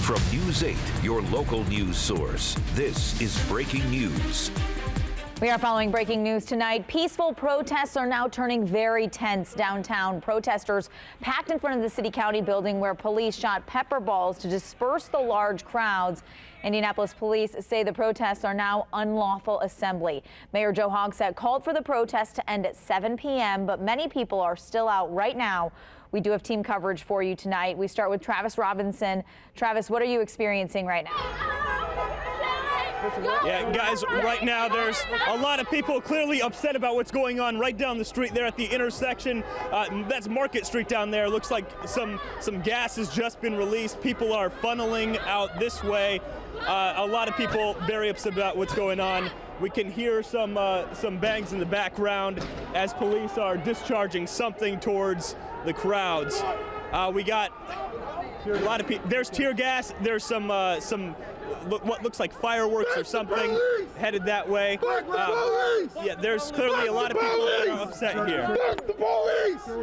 From News 8, your local news source, this is breaking news. We are following breaking news tonight. Peaceful protests are now turning very tense downtown. Protesters packed in front of the city-county building where police shot pepper balls to disperse the large crowds. Indianapolis police say the protests are now unlawful assembly. Mayor Joe Hogsett called for the protest to end at 7 p.m., but many people are still out right now. We do have team coverage for you tonight. We start with Travis Robinson. Travis, what are you experiencing right now? Yeah, guys, right now there's a lot of people clearly upset about what's going on right down the street there at the intersection. That's Market Street down there. Looks like some gas has just been released. People are funneling out this way. A lot of people very upset about what's going on. We can hear some bangs in the background as police are discharging something towards the crowds. We got a lot of people. There's tear gas. There's some what looks like fireworks or something headed that way. Yeah, there's clearly a lot of people that are upset here. All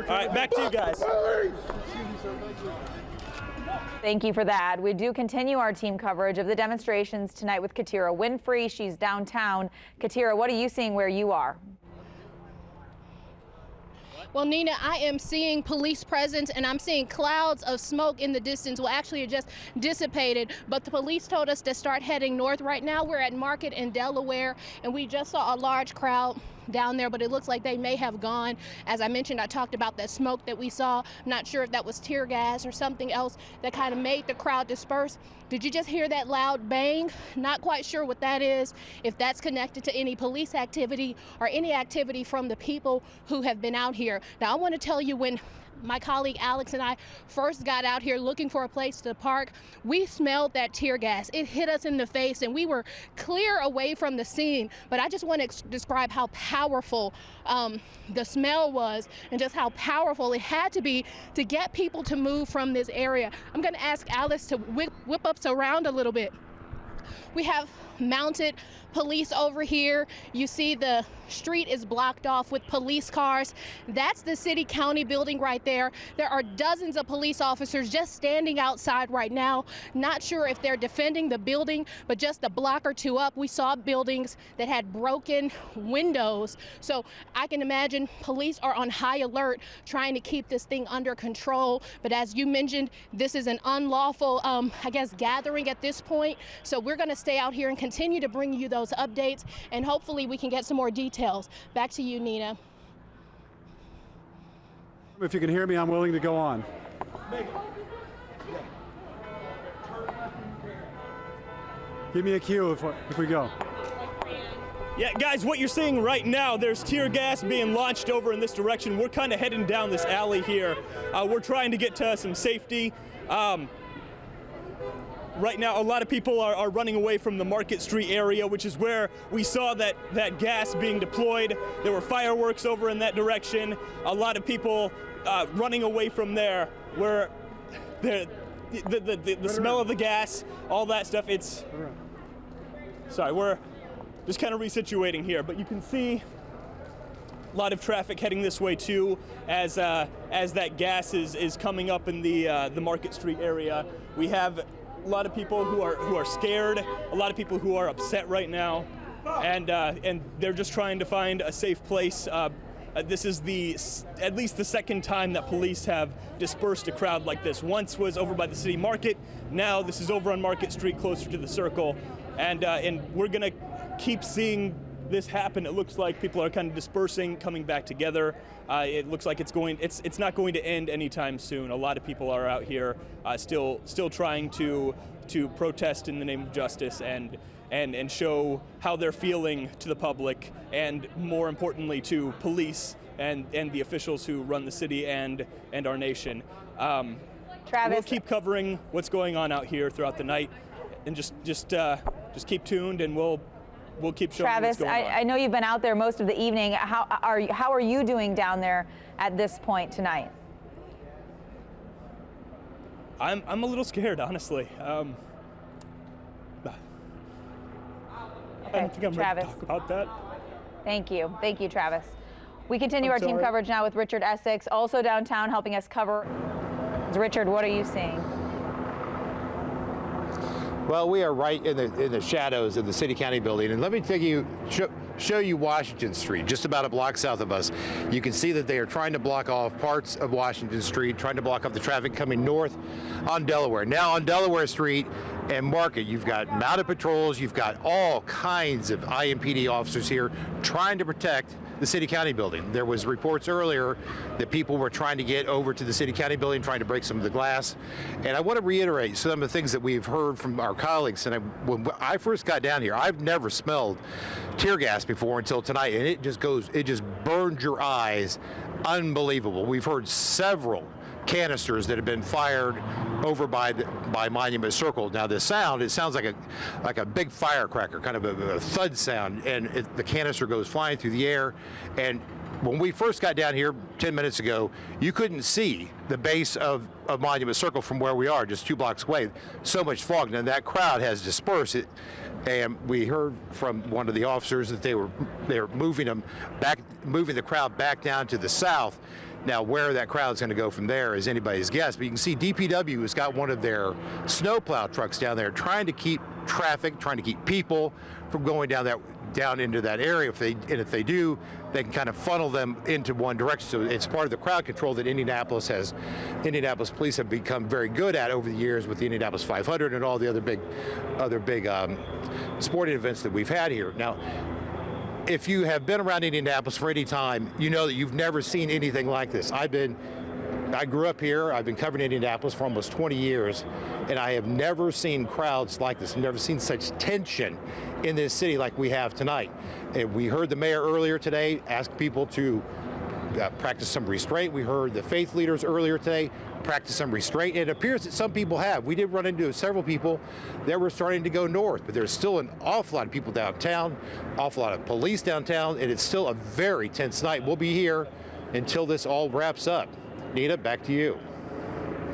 right, back to you guys. Thank you for that. We do continue our team coverage of the demonstrations tonight with Katira Winfrey. She's downtown. Katira, what are you seeing where you are? Well, Nina, I am seeing police presence and I'm seeing clouds of smoke in the distance. Well, actually, it just dissipated, but the police told us to start heading north. Right now, we're at Market in Delaware, and we just saw a large crowd down there, but it looks like they may have gone. As I mentioned, I talked about that smoke that we saw. I'm not sure if that was tear gas or something else that kind of made the crowd disperse. Did you just hear that loud bang? Not quite sure what that is, if that's connected to any police activity or any activity from the people who have been out here. Now, I want to tell you, when my colleague Alex and I first got out here looking for a place to park, we smelled that tear gas. It hit us in the face and we were clear away from the scene. But I just want to describe how powerful the smell was and just how powerful it had to be to get people to move from this area. I'm going to ask Alice to whip us around a little bit. We have mounted police over here. You see the street is blocked off with police cars. That's the city county building right there. There are dozens of police officers just standing outside right now. Not sure if they're defending the building, but just a block or two up, we saw buildings that had broken windows. So I can imagine police are on high alert trying to keep this thing under control. But as you mentioned, this is an unlawful, gathering at this point. So we're going to stay out here and continue to bring you those updates, and hopefully we can get some more details. Back to you, Nina. If you can hear me, I'm willing to go on. Give me a cue if we go. Yeah, guys, what you're seeing right now, there's tear gas being launched over in this direction. We're kind of heading down this alley here. We're trying to get to some safety. Right now, a lot of people are running away from the Market Street area, which is where we saw that gas being deployed. There were fireworks over in that direction. A lot of people running away from there, where the smell of the gas, all that stuff. Sorry, we're just kind of resituating here, but you can see a lot of traffic heading this way too, as that gas is coming up in the Market Street area. We have a lot of people who are scared, a lot of people who are upset right now, and they're just trying to find a safe place. This is at least the second time that police have dispersed a crowd like this. Once was over by the city market, now this is over on Market Street closer to the Circle, and we're gonna keep seeing this happen. It looks like people are kind of dispersing, coming back together. It looks like it's not going to end anytime soon. A lot of people are out here still trying to protest in the name of justice and show how they're feeling to the public, and more importantly to police and the officials who run the city and our nation. Travis, we'll keep covering what's going on out here throughout the night, and just keep tuned, and we'll keep showing Travis, what's going on. I know you've been out there most of the evening. How are you doing down there at this point tonight? I'm a little scared, honestly. I don't think I'm ready to talk about that. Thank you, Travis. We continue our team coverage now with Richard Essex, also downtown, helping us cover. Richard, what are you seeing? Well, we are right in the shadows of the City County building, and let me take you show you Washington Street, just about a block south of us. You can see that they are trying to block off parts of Washington Street, trying to block off the traffic coming north on Delaware. Now on Delaware Street and Market, you've got mounted patrols, you've got all kinds of IMPD officers here trying to protect the City County building. There was reports earlier that people were trying to get over to the City County building, trying to break some of the glass. And I want to reiterate some of the things that we've heard from our colleagues. And when I first got down here, I've never smelled tear gas before until tonight, and it just burns your eyes. Unbelievable. We've heard several canisters that have been fired over by Monument Circle. Now the sound, it sounds like a big firecracker, kind of a thud sound, and the canister goes flying through the air. And when we first got down here 10 minutes ago, you couldn't see the base of Monument Circle from where we are, just 2 blocks away. So much fog, and that crowd has dispersed. And we heard from one of the officers that they were moving the crowd back down to the south. Now, where that crowd's going to go from there is anybody's guess. But you can see DPW has got one of their snowplow trucks down there trying to keep traffic, trying to keep people from going down into that area. If they do, they can kind of funnel them into one direction. So it's part of the crowd control that Indianapolis police have become very good at over the years with the Indianapolis 500 and all the other big sporting events that we've had here. Now, if you have been around Indianapolis for any time, you know that you've never seen anything like this. I grew up here. I've been covering Indianapolis for almost 20 years, and I have never seen crowds like this. I've never seen such tension in this city like we have tonight. And we heard the mayor earlier today ask people to practice some restraint. We heard the faith leaders earlier today practice some restraint. It appears that some people have. We did run into several people that were starting to go north, but there's still an awful lot of people downtown, awful lot of police downtown, and it's still a very tense night. We'll be here until this all wraps up. Nita, back to you.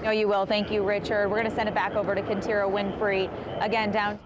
No, you will. Thank you, Richard. We're going to send it back over to Kentira Winfrey. Again, down.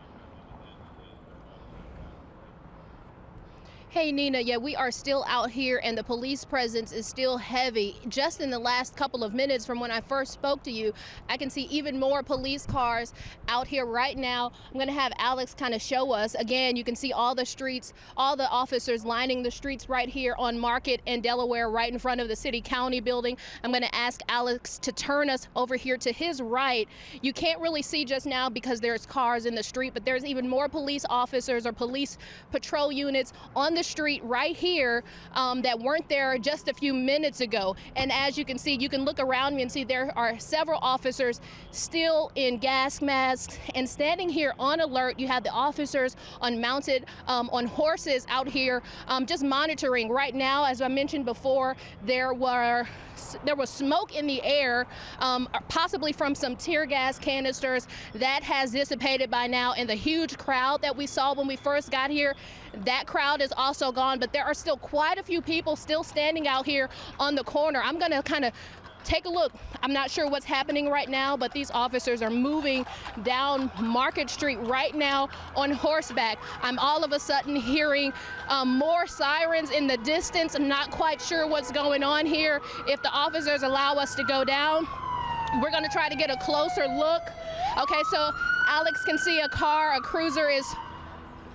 Hey, Nina, yeah, we are still out here and the police presence is still heavy. Just in the last couple of minutes from when I first spoke to you, I can see even more police cars out here right now. I'm going to have Alex kind of show us. Again, you can see all the streets, all the officers lining the streets right here on Market and Delaware, right in front of the City County building. I'm going to ask Alex to turn us over here to his right. You can't really see just now because there's cars in the street, but there's even more police officers or police patrol units on the street right here that weren't there just a few minutes ago. And as you can see, you can look around me and see there are several officers still in gas masks and standing here on alert. You have the officers unmounted on horses out here just monitoring. Right now, as I mentioned before, there was smoke in the air, possibly from some tear gas canisters. That has dissipated by now, and the huge crowd that we saw when we first got here, that crowd is also gone, but there are still quite a few people still standing out here on the corner. I'm going to kind of take a look. I'm not sure what's happening right now, but these officers are moving down Market Street right now on horseback. I'm all of a sudden hearing more sirens in the distance. I'm not quite sure what's going on here. If the officers allow us to go down, we're going to try to get a closer look. Okay, so Alex can see a car, a cruiser is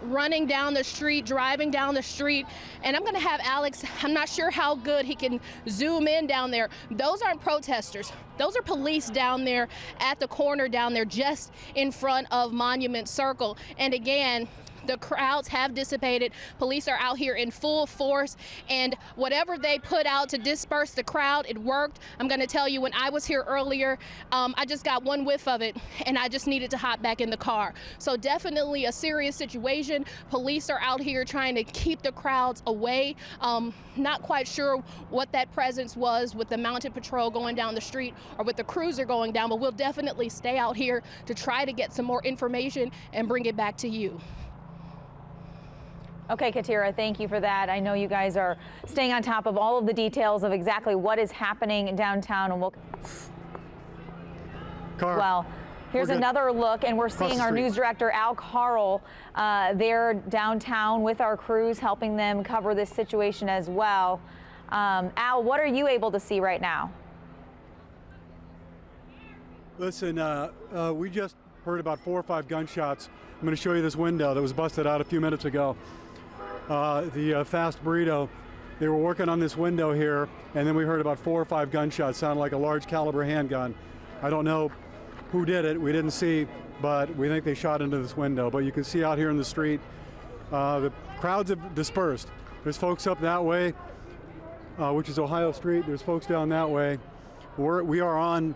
running down the street, driving down the street, and I'm gonna have Alex, I'm not sure how good he can zoom in down there. Those aren't protesters. Those are police down there at the corner down there just in front of Monument Circle. And again, the crowds have dissipated. Police are out here in full force, and whatever they put out to disperse the crowd, it worked. I'm going to tell you, when I was here earlier, I just got one whiff of it, and I just needed to hop back in the car. So definitely a serious situation. Police are out here trying to keep the crowds away. Not quite sure what that presence was with the mounted patrol going down the street or with the cruiser going down, but we'll definitely stay out here to try to get some more information and bring it back to you. Okay, Katira, thank you for that. I know you guys are staying on top of all of the details of exactly what is happening downtown, and well, here's another look, and we're seeing our news director, Al Carl, there downtown with our crews, helping them cover this situation as well. Al, what are you able to see right now? Listen, we just heard about 4 or 5 gunshots. I'm going to show you this window that was busted out a few minutes ago. The Fast Burrito, they were working on this window here, and then we heard about 4 or 5 gunshots, sounded like a large caliber handgun. I don't know who did it, we didn't see, but we think they shot into this window. But you can see out here in the street, the crowds have dispersed. There's folks up that way, which is Ohio Street. There's folks down that way. We are on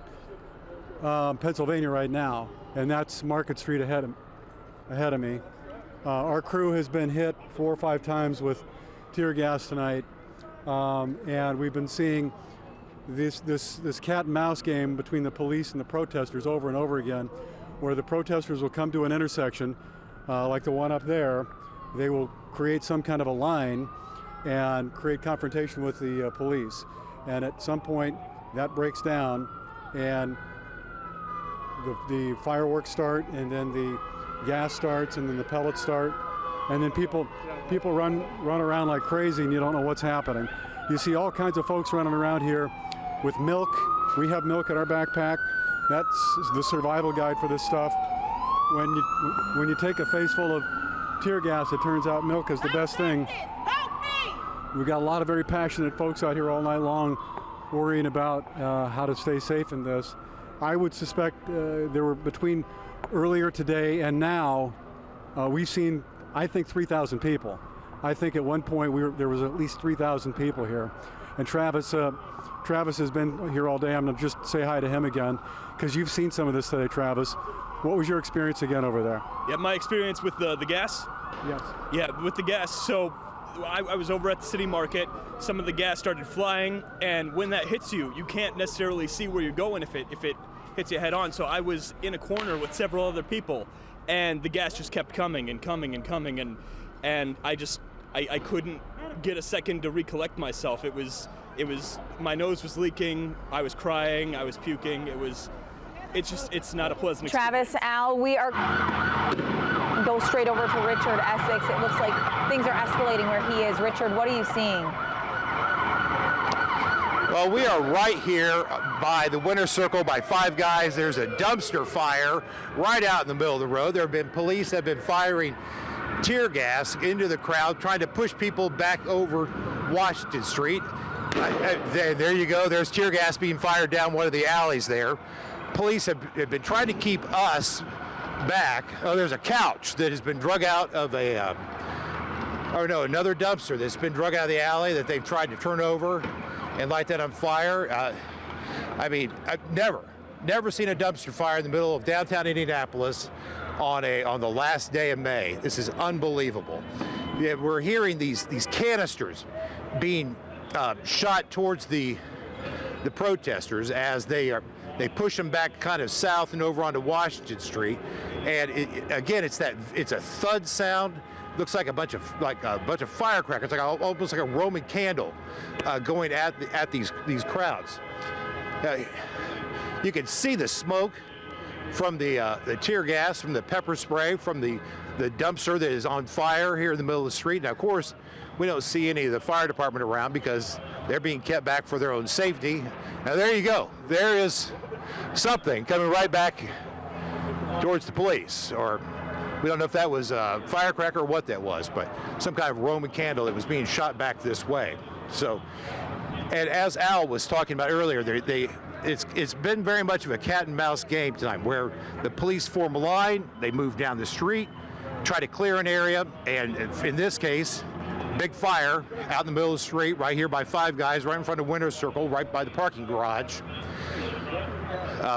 Pennsylvania right now, and that's Market Street ahead of me. Our crew has been hit 4 or 5 times with tear gas tonight, and we've been seeing this cat and mouse game between the police and the protesters over and over again, where the protesters will come to an intersection like the one up there. They will create some kind of a line and create confrontation with the police, and at some point that breaks down and the fireworks start, and then the gas starts, and then the pellets start, and then people run around like crazy, and you don't know what's happening. You see all kinds of folks running around here with milk. We have milk in our backpack. That's the survival guide for this stuff. When you take a face full of tear gas, it turns out milk is the best thing. We've got a lot of very passionate folks out here all night long worrying about how to stay safe in this. I would suspect there were, between earlier today and now, we've seen, I think, 3,000 people. I think at one point there was at least 3,000 people here. And Travis has been here all day. I'm going to just say hi to him again, because you've seen some of this today, Travis. What was your experience again over there? Yeah, my experience with the gas? Yes. Yeah, with the gas. So I was over at the city market. Some of the gas started flying, and when that hits you, you can't necessarily see where you're going if it hits you head on. So I was in a corner with several other people, and the gas just kept coming and coming and coming, and I couldn't get a second to recollect myself. It was my nose was leaking, I was crying, I was puking. It's not a pleasant Travis, Al, we are go straight over to Richard, Essex. It looks like things are escalating where he is. Richard, what are you seeing? Well, we are right here by the Winter Circle by Five Guys. There's a dumpster fire right out in the middle of the road. There have been police that have been firing tear gas into the crowd, trying to push people back over Washington Street. There you go. There's tear gas being fired down one of the alleys there. Police have been trying to keep us back. Oh, there's a couch that has been drug out of another dumpster that's been drug out of the alley that they've tried to turn over and light that on fire. I mean, I've never seen a dumpster fire in the middle of downtown Indianapolis on the last day of May. This is unbelievable. Yeah, we're hearing these canisters being shot towards the protesters as they push them back kind of south and over onto Washington Street. And it's a thud sound. Looks like a bunch of firecrackers, almost like a Roman candle going at these crowds. You can see the smoke from the tear gas, from the pepper spray, from the dumpster that is on fire here in the middle of the street. Now, of course, we don't see any of the fire department around because they're being kept back for their own safety. Now, there you go. There is something coming right back towards the police, or we don't know if that was a firecracker or what that was, but some kind of Roman candle that was being shot back this way. So, and as Al was talking about earlier, it's been very much of a cat and mouse game tonight, where the police form a line, they move down the street, try to clear an area, and in this case, big fire out in the middle of the street, right here by Five Guys, right in front of Winter Circle, right by the parking garage.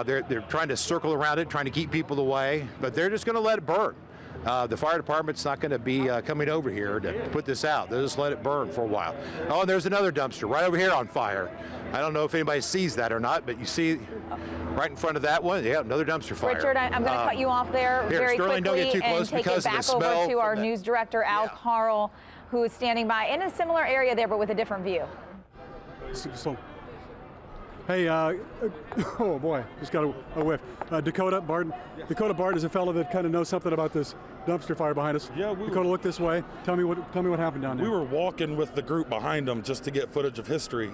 They're trying to circle around it, trying to keep people away, but they're just going to let it burn. The fire department's not going to be coming over here to put this out. They'll just let it burn for a while. Oh, and there's another dumpster right over here on fire. I don't know if anybody sees that or not, but you see right in front of that one, yeah, another dumpster fire. Richard, I'm going to cut you off there very Sterling, quickly don't get too close and take it back over to our news director, Al Carl, who is standing by in a similar area there, but with a different view. So, hey, oh boy, just got a whiff. Dakota Barton. Dakota Barton is a fellow that kind of knows something about this dumpster fire behind us. Yeah, Dakota, look this way. Tell me what happened down there. We were walking with the group behind them just to get footage of history.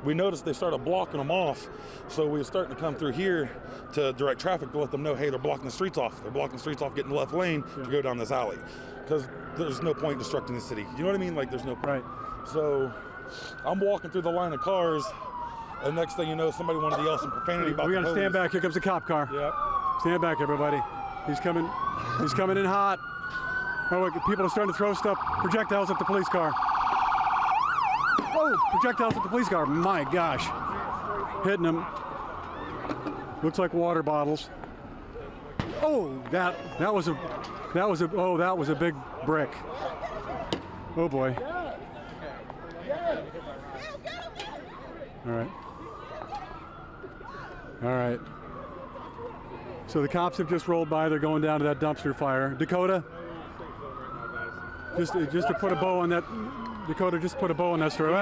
We noticed they started blocking them off, so we were starting to come through here to direct traffic to let them know, hey, they're blocking the streets off. They're blocking the streets off, getting the left lane to go down this alley, because there's no point destructing the city. You know what I mean? Like, there's no point. Right. So I'm walking through the line of cars, and next thing you know, somebody wanted to yell some profanity about We the got to stand back. Here comes the cop car. Yep. Stand back, everybody. He's coming. He's coming in hot. Oh, look, people are starting to throw stuff, projectiles at the police car. Oh, projectiles at the police car. My gosh. Hitting them. Looks like water bottles. Oh, that was a big brick. Oh boy. All right. All right. So the cops have just rolled by. They're going down to that dumpster fire. Dakota, just to put a bow on that. Dakota, just put a bow on that story.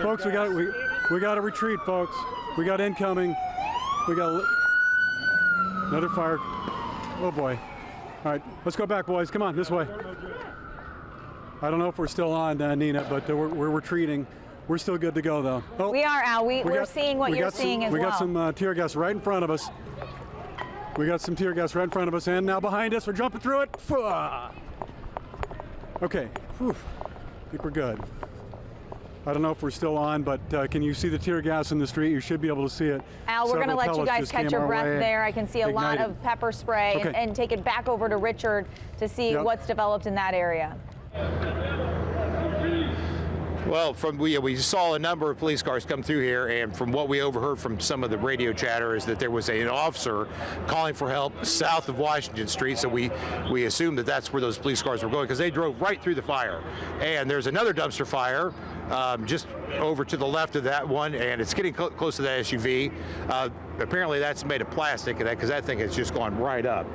Folks, we got to retreat, folks. We got incoming. We got another fire. Oh boy. All right, let's go back, boys. Come on, this way. I don't know if we're still on, Nina, but we're retreating. We're still good to go, though. Oh, We are, Al. We're seeing what you're seeing as well. We got some tear gas right in front of us. We got some tear gas right in front of us, and now behind us. We're jumping through it. Okay. Whew. I think we're good. I don't know if we're still on, but can you see the tear gas in the street? You should be able to see it. Al, we're going to let you guys catch your breath there. I can see a lot of pepper spray, Okay. and take it back over to Richard to see what's developed in that area. Well, we saw a number of police cars come through here, and from what we overheard from some of the radio chatter is that there was an officer calling for help south of Washington Street, so we assumed that that's where those police cars were going, because they drove right through the fire. And there's another dumpster fire just over to the left of that one, and it's getting close to that SUV. Apparently that's made of plastic, because that thing has just gone right up.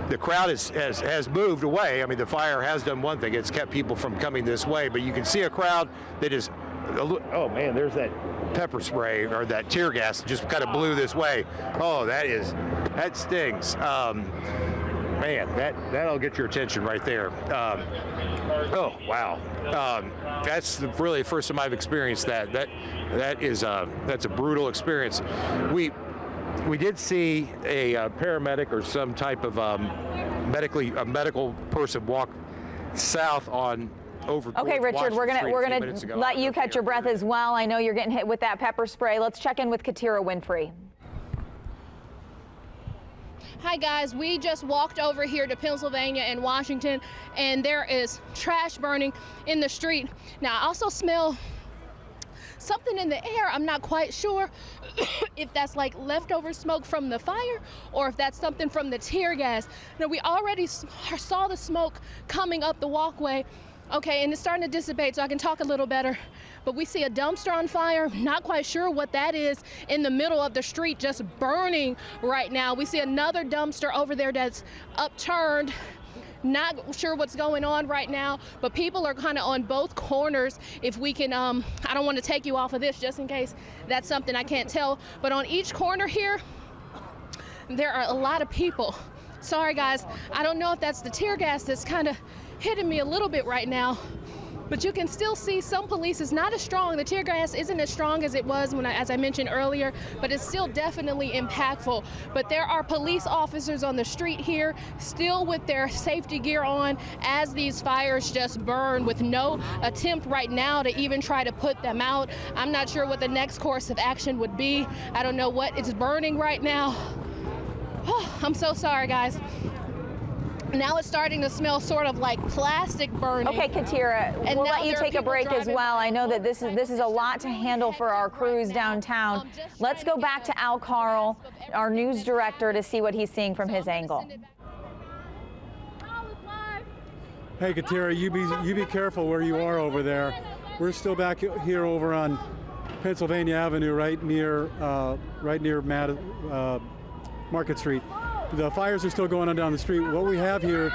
The crowd has moved away. I mean, the fire has done one thing. It's kept people from coming this way, but you can see a crowd that is, oh man, there's that pepper spray or that tear gas that just kind of blew this way. Oh, that stings. Man, that'll get your attention right there. Oh, wow. That's really the first time I've experienced that. That's a brutal experience. We did see a paramedic or some type of medical person walk south on over. Okay, Richard, we're gonna let you catch your breath as well. I know you're getting hit with that pepper spray. Let's check in with Katira Winfrey. Hi guys, we just walked over here to Pennsylvania and Washington, and there is trash burning in the street. Now I also smell something in the air. I'm not quite sure if that's like leftover smoke from the fire or if that's something from the tear gas. Now we already saw the smoke coming up the walkway. Okay, and it's starting to dissipate, so I can talk a little better. But we see a dumpster on fire, not quite sure what that is, in the middle of the street, just burning right now. We see another dumpster over there that's upturned. Not sure what's going on right now, but people are kind of on both corners. If we can, I don't want to take you off of this just in case that's something I can't tell, but on each corner here, there are a lot of people. Sorry guys, I don't know if that's the tear gas that's kind of hitting me a little bit right now, but you can still see some police is not as strong. The tear gas isn't as strong as it was as I mentioned earlier, but it's still definitely impactful. But there are police officers on the street here, still with their safety gear on as these fires just burn, with no attempt right now to even try to put them out. I'm not sure what the next course of action would be. I don't know what it's burning right now. Oh, I'm so sorry, guys. Now it's starting to smell sort of like plastic burning. Okay, Katira, we'll let you take a break as well. I know that this is a lot to handle for our crews downtown. Let's go back to Al Carl, our news director, to see what he's seeing from his angle. Hey, Katira, you be careful where you are over there. We're still back here over on Pennsylvania Avenue, right near Market Street. The fires are still going on down the street. What we have here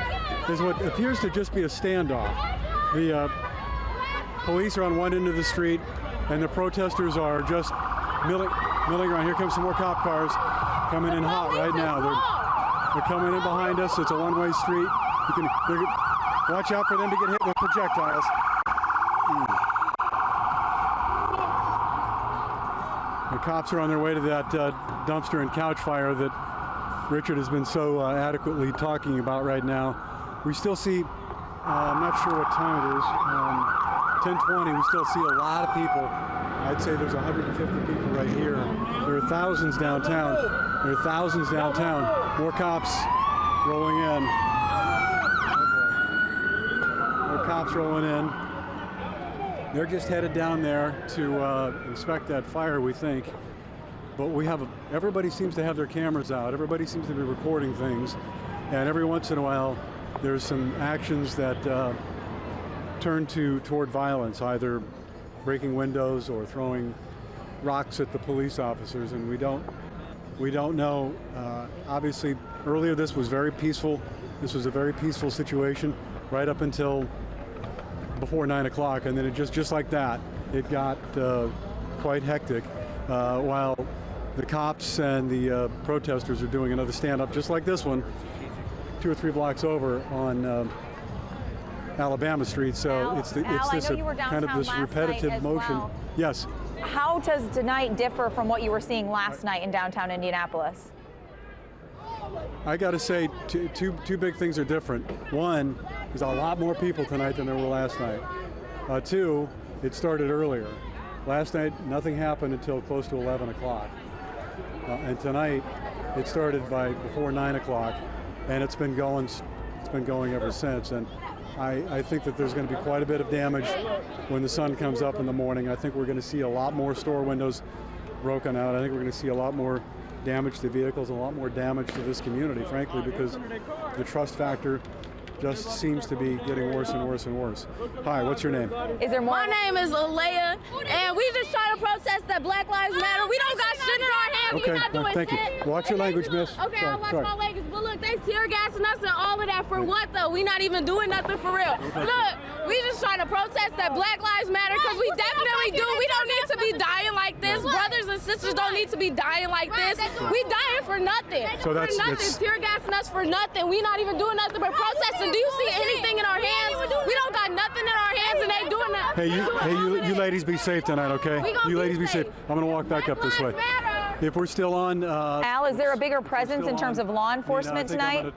is what appears to just be a standoff. The police are on one end of the street, and the protesters are just milling around. Here comes some more cop cars coming in hot right now. They're coming in behind us. It's a one-way street. Watch out for them to get hit with projectiles. The cops are on their way to that dumpster and couch fire that Richard has been so adequately talking about right now. We still see, I'm not sure what time it is, 10:20, we still see a lot of people. I'd say there's 150 people right here. There are thousands downtown. More cops rolling in. More cops rolling in. They're just headed down there to inspect that fire, we think. But everybody seems to have their cameras out. Everybody seems to be recording things. And every once in a while, there's some actions that turn toward violence, either breaking windows or throwing rocks at the police officers. And we don't know. Obviously, earlier this was very peaceful. This was a very peaceful situation right up until before 9 o'clock, and then it just like that, it got quite hectic while the cops and the protesters are doing another stand-up just like this one 2 or 3 blocks over on Alabama Street. So it's this kind of this repetitive motion. Well. Yes. How does tonight differ from what you were seeing last night in downtown Indianapolis? I got to say, two big things are different. One, there's a lot more people tonight than there were last night. Two, it started earlier. Last night, nothing happened until close to 11 o'clock. And tonight, it started before 9 o'clock, and it's been going ever since. And I think that there's going to be quite a bit of damage when the sun comes up in the morning. I think we're going to see a lot more store windows broken out. I think we're going to see a lot more damage to vehicles, a lot more damage to this community, frankly, because the trust factor just seems to be getting worse and worse and worse. Hi, what's your name? Is there more? My name is Alea, and we just trying to protest that Black Lives Matter. We don't got shit in our hands. Okay, We're not doing thank shit. you. Watch your language, miss. Okay, I watch my language, but look, they tear gassing us and all of that for what though? We not even doing nothing for real. Look, we just trying to protest that Black Lives Matter because we definitely do. We don't need to be dying like this. Brothers and sisters don't need to be dying like this. We dying for nothing. So that's tear gassing us for nothing. We not even doing nothing but protesting. Do you see anything in our hands? We don't got nothing in our hands, and they doing that. Hey, you ladies be safe tonight, okay? You ladies be safe. I'm gonna walk back up this way. If we're still on, Al, is there a bigger presence in terms of law enforcement tonight?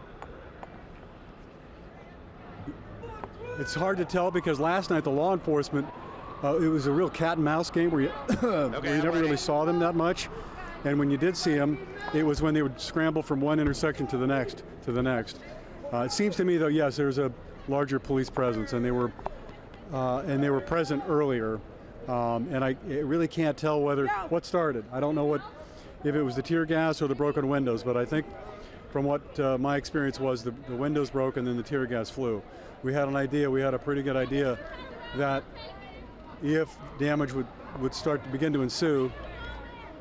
It's hard to tell because last night the law enforcement, it was a real cat and mouse game where you never really saw them that much. And when you did see them, it was when they would scramble from one intersection to the next. It seems to me, though, yes, there's a larger police presence, and they were present earlier. And I really can't tell what started. I don't know if it was the tear gas or the broken windows, but I think from what my experience was, the windows broke and then the tear gas flew. We had a pretty good idea that if damage would start to begin to ensue,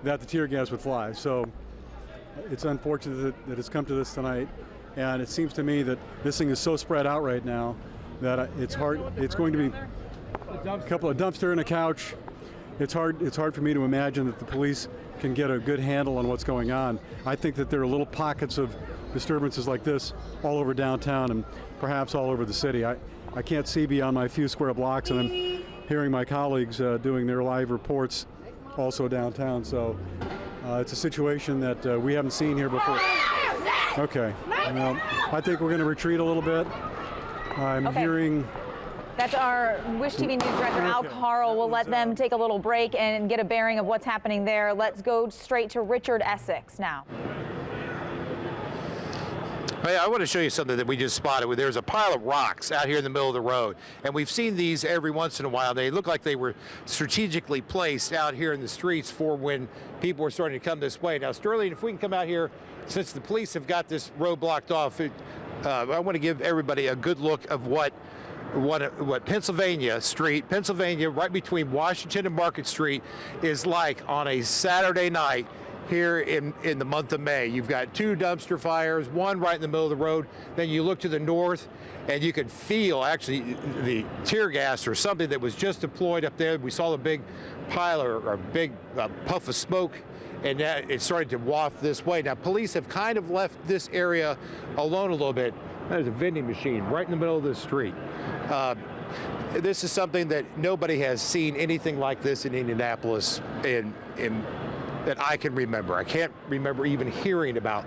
that the tear gas would fly. So it's unfortunate that it's come to this tonight, and it seems to me that this thing is so spread out right now that it's hard. It's going to be a couple of dumpster and a couch. It's hard for me to imagine that the police can get a good handle on what's going on. I think that there are little pockets of disturbances like this all over downtown and perhaps all over the city. I can't see beyond my few square blocks, and I'm hearing my colleagues doing their live reports also downtown. So it's a situation that we haven't seen here before. Okay, I think we're going to retreat a little bit. I'm hearing. That's our Wish TV News Director, Al Carl. We'll let them take a little break and get a bearing of what's happening there. Let's go straight to Richard Essex now. Hey, I want to show you something that we just spotted. There's a pile of rocks out here in the middle of the road, and we've seen these every once in a while. They look like they were strategically placed out here in the streets for when people were starting to come this way. Now, Sterling, if we can come out here, since the police have got this road blocked off, I want to give everybody a good look of what Pennsylvania Street, right between Washington and Market Street, is like on a Saturday night here in the month of May. You've got 2 dumpster fires, one right in the middle of the road. Then you look to the north, and you could feel actually the tear gas or something that was just deployed up there. We saw a big pile or a big puff of smoke, and that it started to waft this way. Now, police have kind of left this area alone a little bit. There's a vending machine right in the middle of the street. This is something that nobody has seen anything like this in Indianapolis in that I can remember. I can't remember even hearing about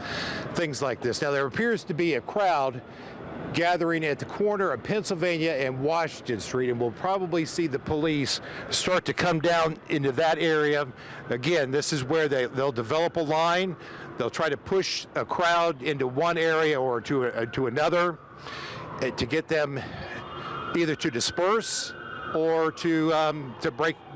things like this. Now, there appears to be a crowd gathering at the corner of Pennsylvania and Washington Street, and we'll probably see the police start to come down into that area. Again, this is where they'll develop a line. They'll try to push a crowd into one area or to another to get them either to disperse or to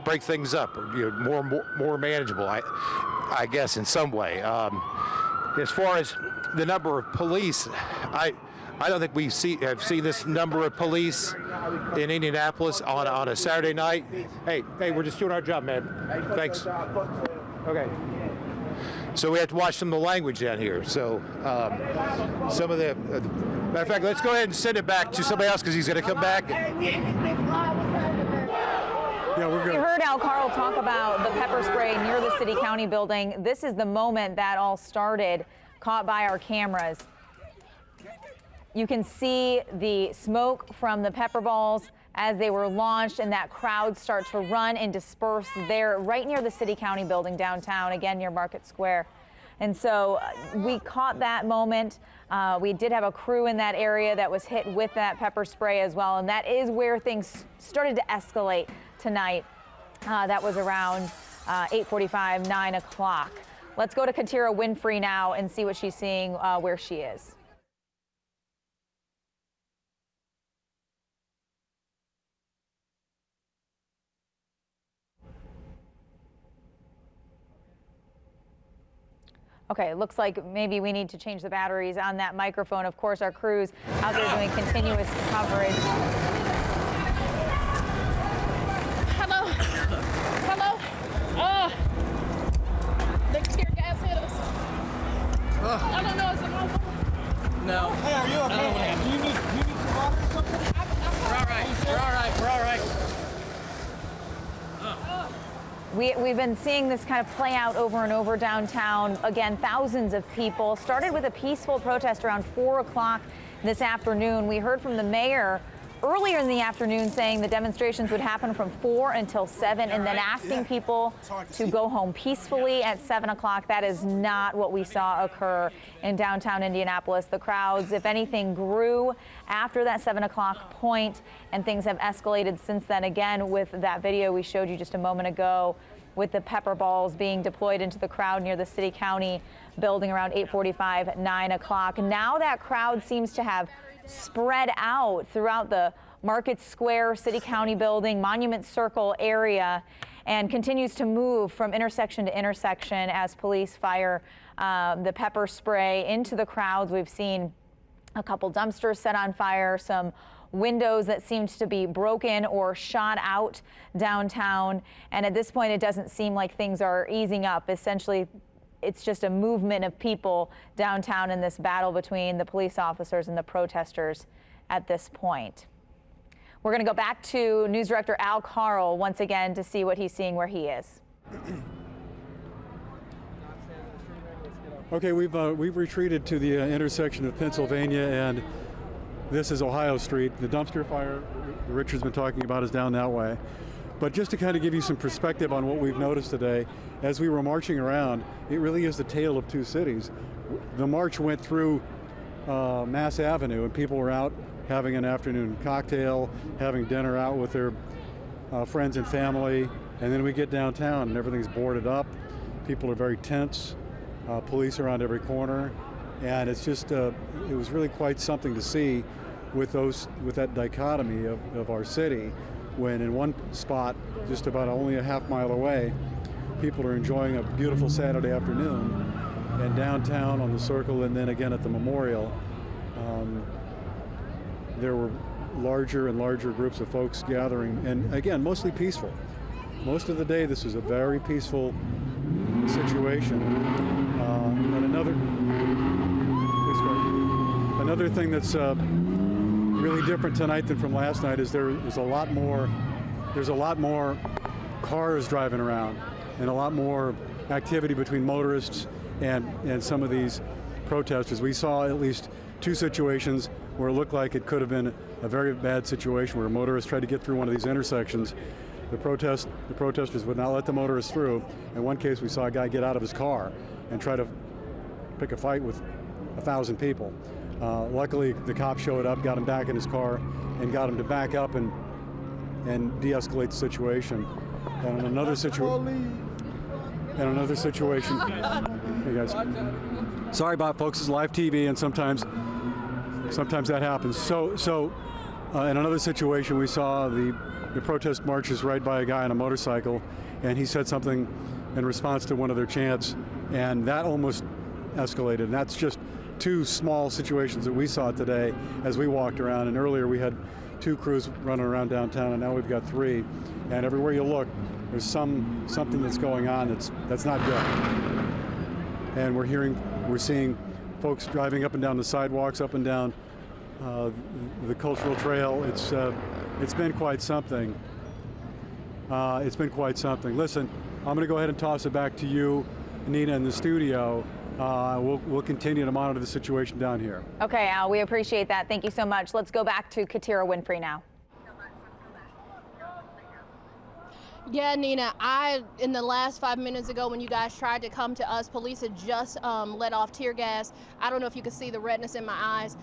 break things up, or more manageable, I guess, in some way. As far as the number of police, I don't think have seen this number of police in Indianapolis on a Saturday night. Hey, we're just doing our job, man. Thanks. Okay. So we have to watch some of the language down here. So some of the matter of fact, let's go ahead and send it back to somebody else because he's going to come back. Yeah, we're good. You heard Al Carl talk about the pepper spray near the city county building. This is the moment that all started, caught by our cameras. You can see the smoke from the pepper balls as they were launched, and that crowd start to run and disperse there right near the city county building downtown, again near Market Square. And so we caught that moment. We did have a crew in that area that was hit with that pepper spray as well, and that is where things started to escalate tonight. That was around 8:45, 9 o'clock. Let's go to Katira Winfrey now and see what she's seeing where she is. Okay, it looks like maybe we need to change the batteries on that microphone. Of course, our crews out there doing continuous coverage. Hello? Hello? The tear gas hit us. I don't know, is it over? No. Hey, are you okay? Do you need some water or something? We're all right. We're all right. We're all right. We've been seeing this kind of play out over and over downtown. Again, thousands of people. Started with a peaceful protest around 4 o'clock this afternoon. We heard from the mayor earlier in the afternoon saying the demonstrations would happen from 4 until 7, and then asking people to go home peacefully at 7 o'clock. That is not what we saw occur in downtown Indianapolis. The crowds, if anything, grew after that 7 o'clock point, and things have escalated since then. Again, with that video we showed you just a moment ago, with the pepper balls being deployed into the crowd near the city county building around 8:45, 9 o'clock. Now that crowd seems to have spread out throughout the Market Square, City County building, Monument Circle area, and continues to move from intersection to intersection as police fire the pepper spray into the crowds. We've seen a couple dumpsters set on fire, some windows that seemed to be broken or shot out downtown. And at this point, it doesn't seem like things are easing up. Essentially, it's just a movement of people downtown in this battle between the police officers and the protesters at this point. We're going to go back to News Director Al Carl once again to see what he's seeing where he is. Okay, we've retreated to the intersection of Pennsylvania, and this is Ohio Street. The dumpster fire Richard's been talking about is down that way. But just to kind of give you some perspective on what we've noticed today, as we were marching around, it really is the tale of two cities. The march went through Mass Avenue, and people were out having an afternoon cocktail, having dinner out with their friends and family, and then we get downtown and everything's boarded up. People are very tense. Police around every corner, and it's just it was really quite something to see with that dichotomy of our city, when in one spot just about only a half mile away people are enjoying a beautiful Saturday afternoon, and downtown on the Circle and then again at the Memorial there were larger and larger groups of folks gathering, and again mostly peaceful. Most of the day this was a very peaceful situation. And another thing that's really different tonight than from last night is there's a lot more cars driving around and a lot more activity between motorists and some of these protesters. We saw at least 2 situations where it looked like it could have been a very bad situation where motorists tried to get through one of these intersections. The protesters would not let the motorists through. In one case, we saw a guy get out of his car and try to pick a fight with 1,000 people. Luckily, the cops showed up, got him back in his car, and got him to back up and de-escalate the situation. And in another situation, hey guys, sorry about folks, it's live TV, and sometimes that happens. So in another situation, we saw the protest marchers ride by a guy on a motorcycle, and he said something in response to one of their chants, and that almost escalated. And that's just 2 small situations that we saw today as we walked around. And earlier we had 2 crews running around downtown, and now we've got 3. And everywhere you look, there's something that's going on that's not good. And we're seeing folks driving up and down the sidewalks, up and down the cultural trail. It's been quite something. Listen, I'm going to go ahead and toss it back to you, Nina, in the studio. We'll continue to monitor the situation down here. Okay, Al, we appreciate that. Thank you so much. Let's go back to Katira Winfrey now. Yeah, Nina, in the last 5 minutes ago when you guys tried to come to us, police had just let off tear gas. I don't know if you could see the redness in my eyes.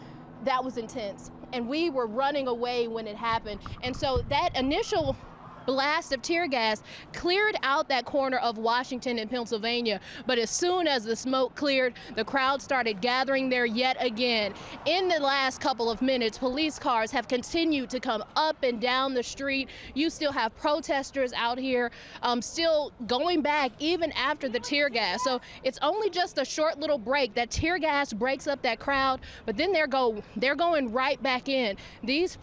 That was intense. And we were running away when it happened. And so that initial blast of tear gas cleared out that corner of Washington and Pennsylvania. But as soon as the smoke cleared, the crowd started gathering there yet again. In the last couple of minutes, police cars have continued to come up and down the street. You still have protesters out here still going back even after the tear gas. So it's only just a short little break. That tear gas breaks up that crowd, but then they're going right back in. These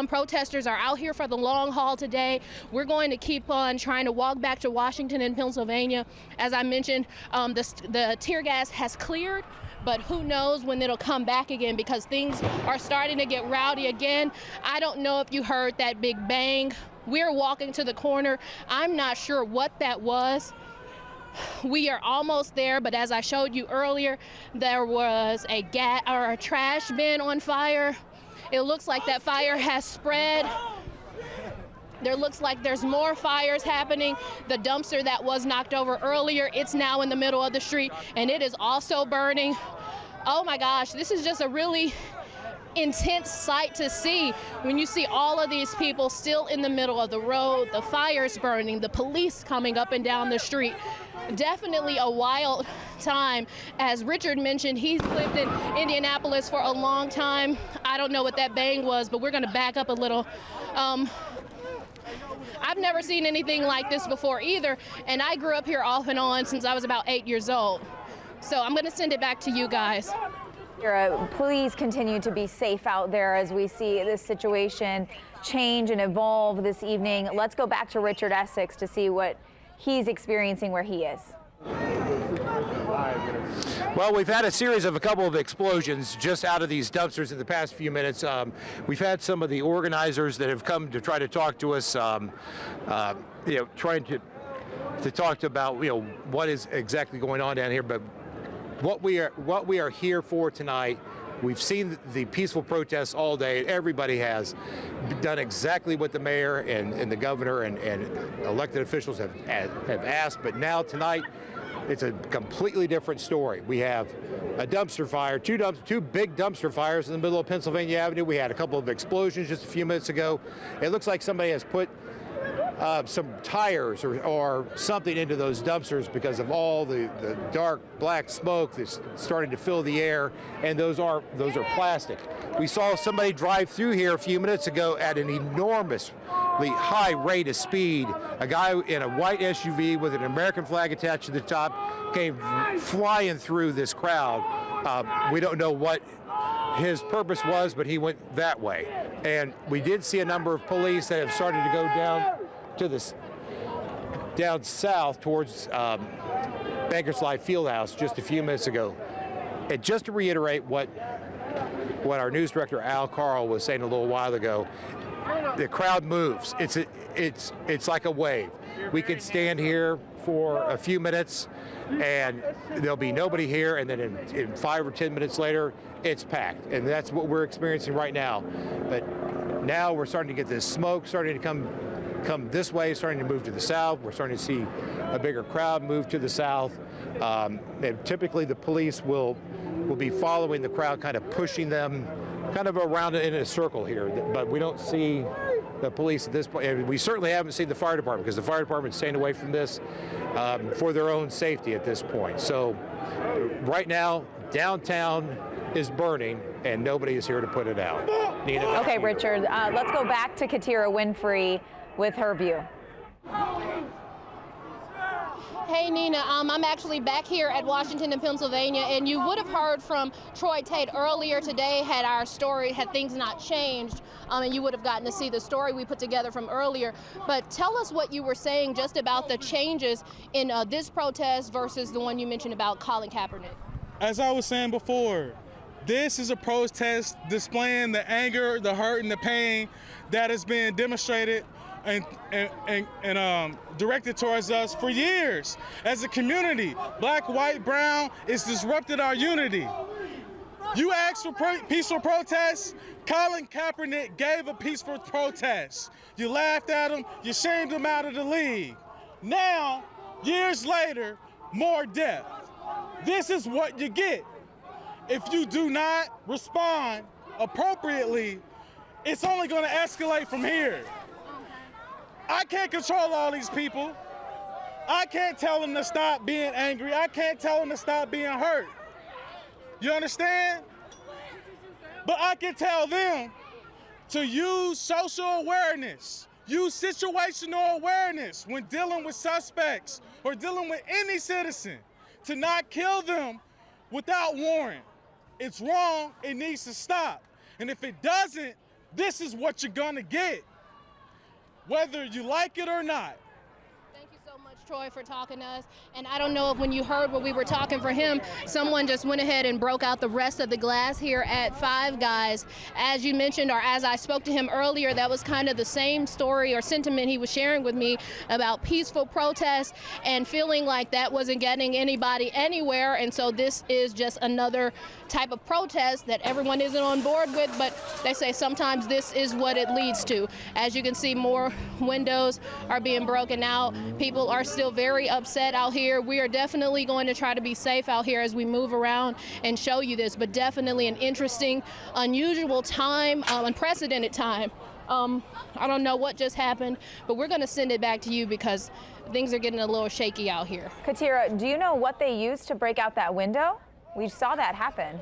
protesters are out here for the long haul today. We're going to keep on trying to walk back to Washington and Pennsylvania. As I mentioned, the tear gas has cleared, but who knows when it'll come back again, because things are starting to get rowdy again. I don't know if you heard that big bang. We're walking to the corner. I'm not sure what that was. We are almost there, but as I showed you earlier, there was a trash bin on fire. It looks like that fire has spread. There looks like there's more fires happening. The dumpster that was knocked over earlier, it's now in the middle of the street, and it is also burning. Oh my gosh, this is just a really intense sight to see when you see all of these people still in the middle of the road, the fires burning, the police coming up and down the street. Definitely a wild time. As Richard mentioned, he's lived in Indianapolis for a long time. I don't know what that bang was, but we're going to back up a little. I've never seen anything like this before either, and I grew up here off and on since I was about 8 years old. So I'm going to send it back to you guys. Please continue to be safe out there as we see this situation change and evolve this evening. Let's go back to Richard Essex to see what he's experiencing where he is. Well, we've had a series of a couple of explosions just out of these dumpsters in the past few minutes. We've had some of the organizers that have come to try to talk to us, trying to talk about what is exactly going on down here. But what we are here for tonight, we've seen the peaceful protests all day. Everybody has done exactly what the mayor and the governor and elected officials have asked. But now tonight, it's a completely different story. We have a dumpster fire, two big dumpster fires in the middle of Pennsylvania Avenue. We had a couple of explosions just a few minutes ago. It looks like somebody has put some tires or something into those dumpsters because of all the dark black smoke that's starting to fill the air, and those are plastic. We saw somebody drive through here a few minutes ago at an enormously high rate of speed. A guy in a white SUV with an American flag attached to the top came flying through this crowd. We don't know what his purpose was, but he went that way. And we did see a number of police that have started to go down to this. down south towards Bankers Life Fieldhouse just a few minutes ago. And just to reiterate what our news director Al Carl was saying a little while ago, the crowd moves. It's like a wave. We could stand here for a few minutes and there'll be nobody here, and then in 5 or 10 minutes later, it's packed. And that's what we're experiencing right now. But now we're starting to get this smoke starting to come this way, starting to move to the south. We're starting to see a bigger crowd move to the south. And typically the police will be following the crowd, kind of pushing them kind of around in a circle here. But we don't see the police at this point. And we certainly haven't seen the fire department, because the fire department's staying away from this for their own safety at this point. So right now, downtown is burning and nobody is here to put it out. Nina, Okay, Richard, let's go back to Katira Winfrey with her view. Hey Nina, I'm actually back here at Washington and Pennsylvania, and you would have heard from Troy Tate earlier today had things not changed, and you would have gotten to see the story we put together from earlier. But tell us what you were saying just about the changes in this protest versus the one you mentioned about Colin Kaepernick. As I was saying before, this is a protest displaying the anger, the hurt, and the pain that has been demonstrated and directed towards us for years. As a community, black, white, brown, it's disrupted our unity. You asked for peaceful protests. Colin Kaepernick gave a peaceful protest. You laughed at him, you shamed him out of the league. Now, years later, more death. This is what you get. If you do not respond appropriately, it's only going to escalate from here. I can't control all these people. I can't tell them to stop being angry. I can't tell them to stop being hurt. You understand? But I can tell them to use social awareness, use situational awareness when dealing with suspects or dealing with any citizen, to not kill them without warrant. It's wrong, it needs to stop. And if it doesn't, this is what you're gonna get, whether you like it or not. Thank you so much, Troy, for talking to us. And I don't know if when you heard what we were talking for him, someone just went ahead and broke out the rest of the glass here at Five Guys. As you mentioned, or as I spoke to him earlier, that was kind of the same story or sentiment he was sharing with me about peaceful protests and feeling like that wasn't getting anybody anywhere. And so this is just another type of protest that everyone isn't on board with, but they say sometimes this is what it leads to. As you can see, more windows are being broken out. People are still very upset out here. We are definitely going to try to be safe out here as we move around and show you this, but definitely an interesting, unusual time, unprecedented time. I don't know what just happened, but we're going to send it back to you because things are getting a little shaky out here. Katira, do you know what they used to break out that window? We saw that happen.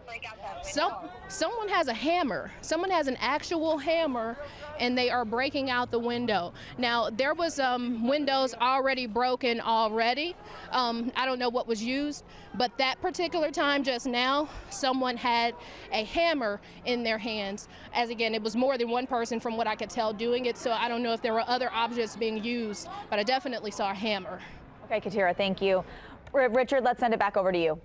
Someone has a hammer. Someone has an actual hammer, and they are breaking out the window. Now, there was windows already broken already. I don't know what was used, but that particular time just now, someone had a hammer in their hands. As again, it was more than one person from what I could tell doing it, so I don't know if there were other objects being used, but I definitely saw a hammer. Okay, Katira, thank you. Richard, let's send it back over to you.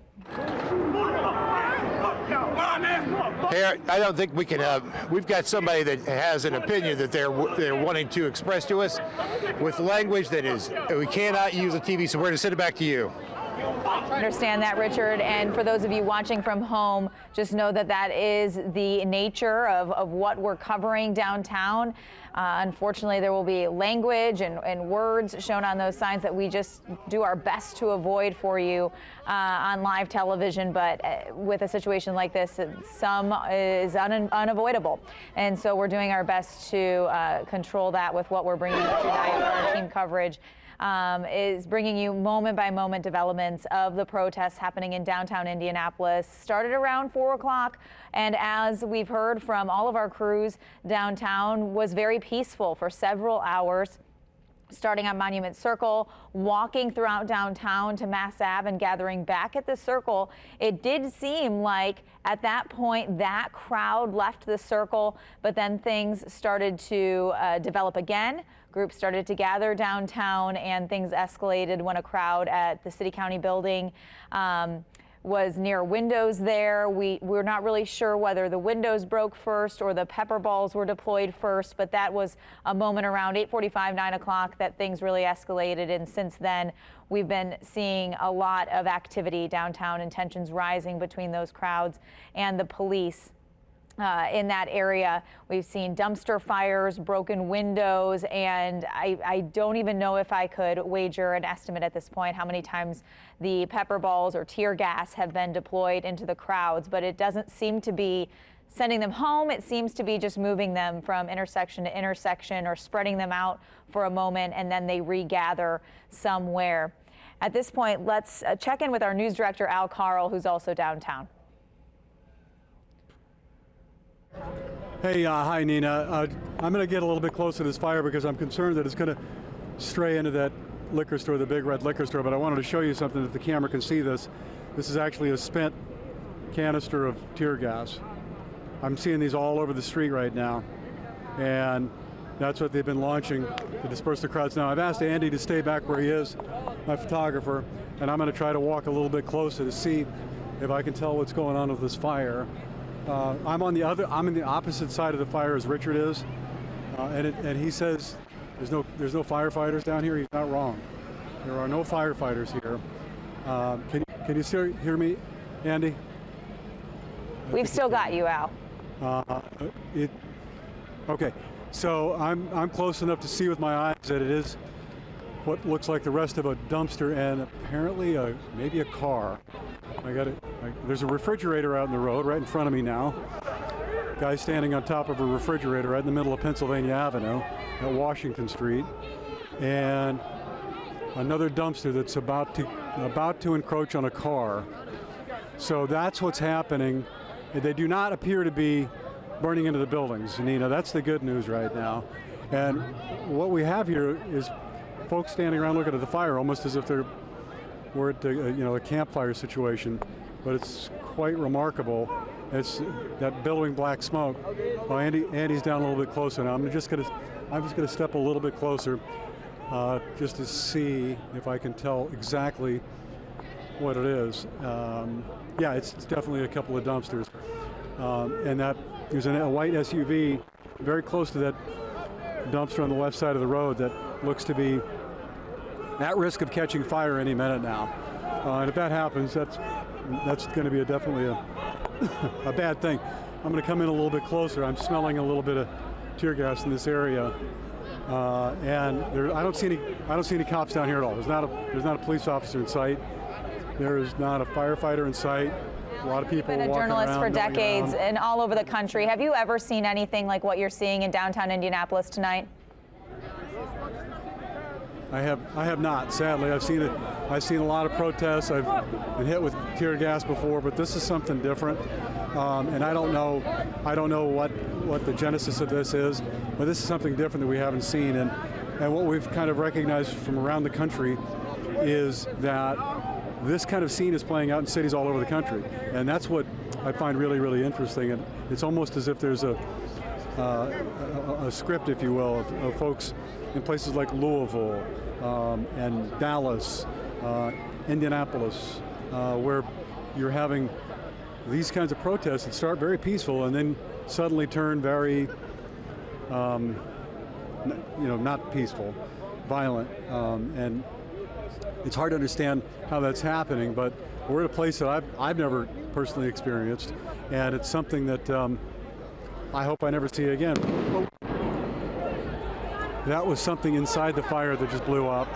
Here, I don't think we can. We've got somebody that has an opinion that they're wanting to express to us with language that is we cannot use on TV. So we're going to send it back to you. Understand that, Richard. And for those of you watching from home, just know that that is the nature of what we're covering downtown. Unfortunately, there will be language and words shown on those signs that we just do our best to avoid for you on live television. But with a situation like this, some is unavoidable. And so we're doing our best to control that with what we're bringing you tonight. Our team coverage is bringing you moment-by-moment developments of the protests happening in downtown Indianapolis. Started around 4 o'clock, and as we've heard from all of our crews, downtown was very peaceful for several hours. Starting on Monument Circle, walking throughout downtown to Mass Ave and gathering back at the Circle. It did seem like at that point that crowd left the Circle, but then things started to develop again. Groups started to gather downtown, and things escalated when a crowd at the City County building was near windows there. We're not really sure whether the windows broke first or the pepper balls were deployed first, but that was a moment around 8:45, 9 o'clock that things really escalated. And since then, we've been seeing a lot of activity downtown and tensions rising between those crowds and the police. In that area, we've seen dumpster fires, broken windows, and I don't even know if I could wager an estimate at this point how many times the pepper balls or tear gas have been deployed into the crowds, but it doesn't seem to be sending them home. It seems to be just moving them from intersection to intersection or spreading them out for a moment, and then they regather somewhere. At this point, let's check in with our news director, Al Carl, who's also downtown. Hey, hi Nina. I'm going to get a little bit closer to this fire because I'm concerned that it's going to stray into that liquor store, the Big Red liquor store, but I wanted to show you something if the camera can see this. This is actually a spent canister of tear gas. I'm seeing these all over the street right now, and that's what they've been launching to disperse the crowds. Now, I've asked Andy to stay back where he is, my photographer, and I'm going to try to walk a little bit closer to see if I can tell what's going on with this fire. I'm in the opposite side of the fire as Richard is, and he says there's no firefighters down here. He's not wrong. There are no firefighters here. Can you still hear me, Andy? We've still got you, Al. Okay, so I'm close enough to see with my eyes that it is what looks like the rest of a dumpster and apparently maybe a car. There's a refrigerator out in the road right in front of me now. Guy standing on top of a refrigerator right in the middle of Pennsylvania Avenue at Washington Street, and another dumpster that's about to encroach on a car. So that's what's happening. They do not appear to be burning into the buildings, Nina. That's the good news right now. And what we have here is folks standing around looking at the fire almost as if we're at a campfire situation, but it's quite remarkable. It's that billowing black smoke. Well, Andy's down a little bit closer now. I'm just gonna step a little bit closer, just to see if I can tell exactly what it is. Yeah, it's definitely a couple of dumpsters, and that there's a white SUV very close to that dumpster on the left side of the road that looks to be at risk of catching fire any minute now. And if that happens, that's going to be definitely a bad thing. I'm going to come in a little bit closer. I'm smelling a little bit of tear gas in this area, and I don't see any cops down here at all. There's not a police officer in sight. There is not a firefighter in sight. A lot of people. You've been a journalist for decades and all over the country. Have you ever seen anything like what you're seeing in downtown Indianapolis tonight? I have not. Sadly, I've seen a lot of protests. I've been hit with tear gas before, but this is something different. And I don't know what the genesis of this is, but this is something different that we haven't seen. And what we've kind of recognized from around the country is that this kind of scene is playing out in cities all over the country, and that's what I find really, really interesting. And it's almost as if there's a script, if you will, of folks in places like Louisville and Dallas, Indianapolis, where you're having these kinds of protests that start very peaceful and then suddenly turn very, not peaceful, violent, and it's hard to understand how that's happening. But we're at a place that I've never personally experienced, and it's something that I hope I never see again. That was something inside the fire that just blew up.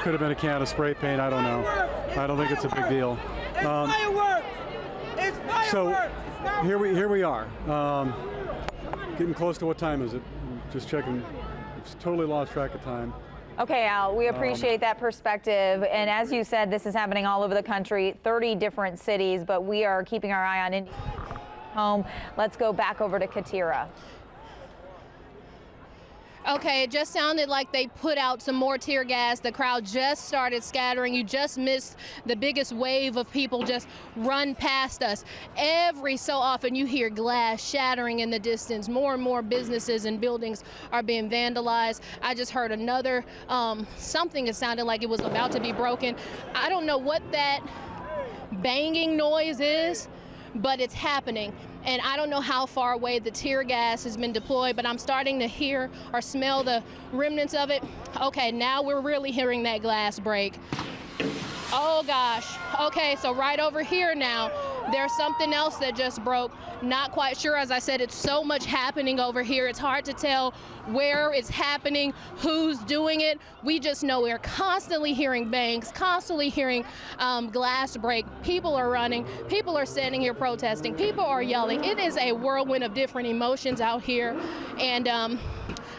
Could have been a can of spray paint. I don't know. I don't think it's a big deal. So here we are. Getting close to what time is it? Just checking. It's totally lost track of time. Okay, Al, we appreciate that perspective. And as you said, this is happening all over the country, 30 different cities, but we are keeping our eye on India. Home. Let's go back over to Katira. Okay, it just sounded like they put out some more tear gas. The crowd just started scattering. You just missed the biggest wave of people just run past us. Every so often you hear glass shattering in the distance. More and more businesses and buildings are being vandalized. I just heard another, something that sounded like it was about to be broken. I don't know what that banging noise is, but it's happening. And I don't know how far away the tear gas has been deployed, but I'm starting to hear or smell the remnants of it. Okay, now we're really hearing that glass break. Oh gosh. Okay, so right over here now, there's something else that just broke. Not quite sure. As I said, it's so much happening over here. It's hard to tell where it's happening, who's doing it. We just know we're constantly hearing bangs, constantly hearing glass break. People are running. People are standing here protesting. People are yelling. It is a whirlwind of different emotions out here. And I'm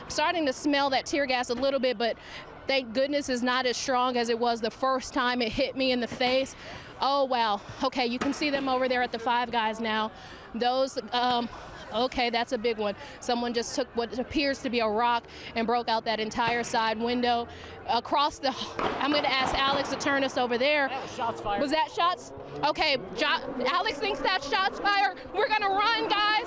starting to smell that tear gas a little bit, but thank goodness it's not as strong as it was the first time it hit me in the face. Oh, wow. Okay, you can see them over there at the Five Guys now. Those, okay, that's a big one. Someone just took what appears to be a rock and broke out that entire side window. Across the, I'm going to ask Alex to turn us over there. That was shots fired. Was that shots? Okay, Alex thinks that's shots fired. We're going to run, guys.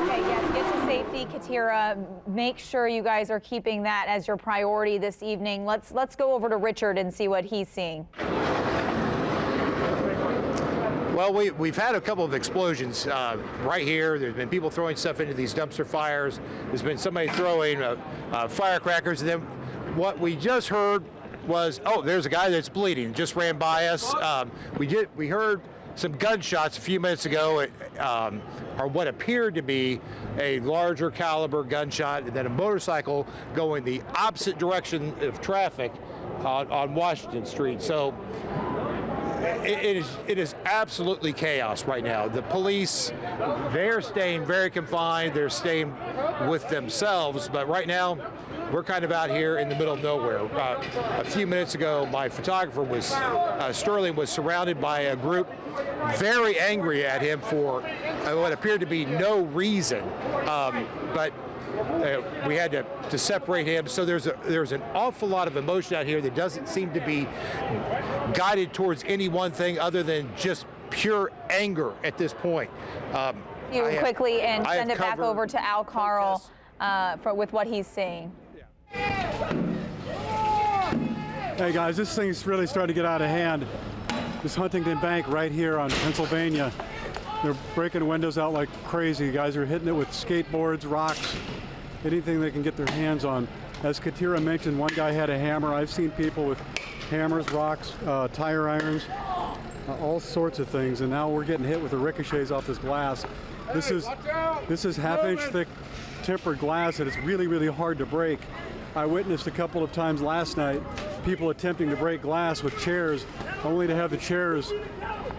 Okay, yes, get to safety, Katira. Make sure you guys are keeping that as your priority this evening. Let's go over to Richard and see what he's seeing. Well, we've had a couple of explosions right here. There's been people throwing stuff into these dumpster fires. There's been somebody throwing firecrackers. And then what we just heard was, oh, there's a guy that's bleeding. Just ran by us. We heard some gunshots a few minutes ago, or what appeared to be a larger caliber gunshot, and then a motorcycle going the opposite direction of traffic on Washington Street. So it is absolutely chaos right now. The police, they're staying very confined. They're staying with themselves. But right now, we're kind of out here in the middle of nowhere. A few minutes ago, my photographer Sterling was surrounded by a group very angry at him for what appeared to be no reason. But we had to separate him. So there's an awful lot of emotion out here that doesn't seem to be guided towards any one thing other than just pure anger at this point. Quickly and send it back over to Al Carl with what he's saying. Hey guys, this thing's really starting to get out of hand. This Huntington Bank right here on Pennsylvania, they're breaking windows out like crazy. Guys are hitting it with skateboards, rocks, anything they can get their hands on. As Katira mentioned, one guy had a hammer. I've seen people with hammers, rocks, tire irons, all sorts of things. And now we're getting hit with the ricochets off this glass. This is half-inch thick tempered glass that is really, really hard to break. I witnessed a couple of times last night people attempting to break glass with chairs, only to have the chairs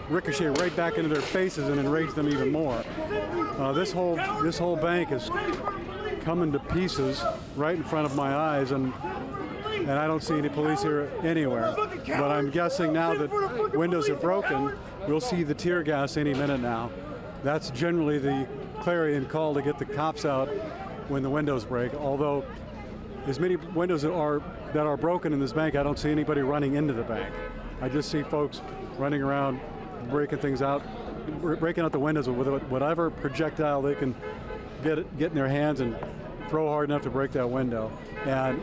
ricochet right back into their faces and enrage them even more. This whole bank is coming to pieces right in front of my eyes, and I don't see any police here anywhere. But I'm guessing now that windows are broken, we'll see the tear gas any minute now. That's generally the clarion call to get the cops out when the windows break. Although as many windows that are broken in this bank, I don't see anybody running into the bank. I just see folks running around, breaking things out, breaking out the windows with whatever projectile they can get in their hands and throw hard enough to break that window. And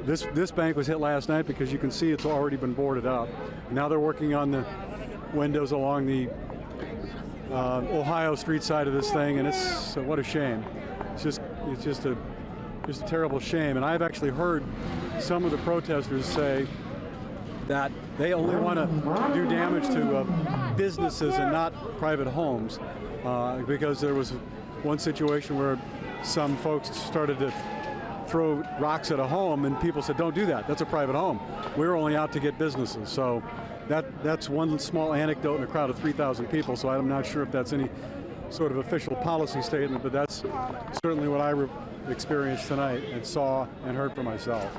this bank was hit last night because you can see it's already been boarded up. Now they're working on the windows along the Ohio Street side of this thing, and what a shame. It's just a terrible shame. And I've actually heard some of the protesters say that they only want to do damage to businesses and not private homes, because there was one situation where some folks started to throw rocks at a home and people said, don't do that, that's a private home. We're only out to get businesses. So that's one small anecdote in a crowd of 3,000 people, so I'm not sure if that's any sort of official policy statement, but that's certainly what I experienced tonight and saw and heard for myself.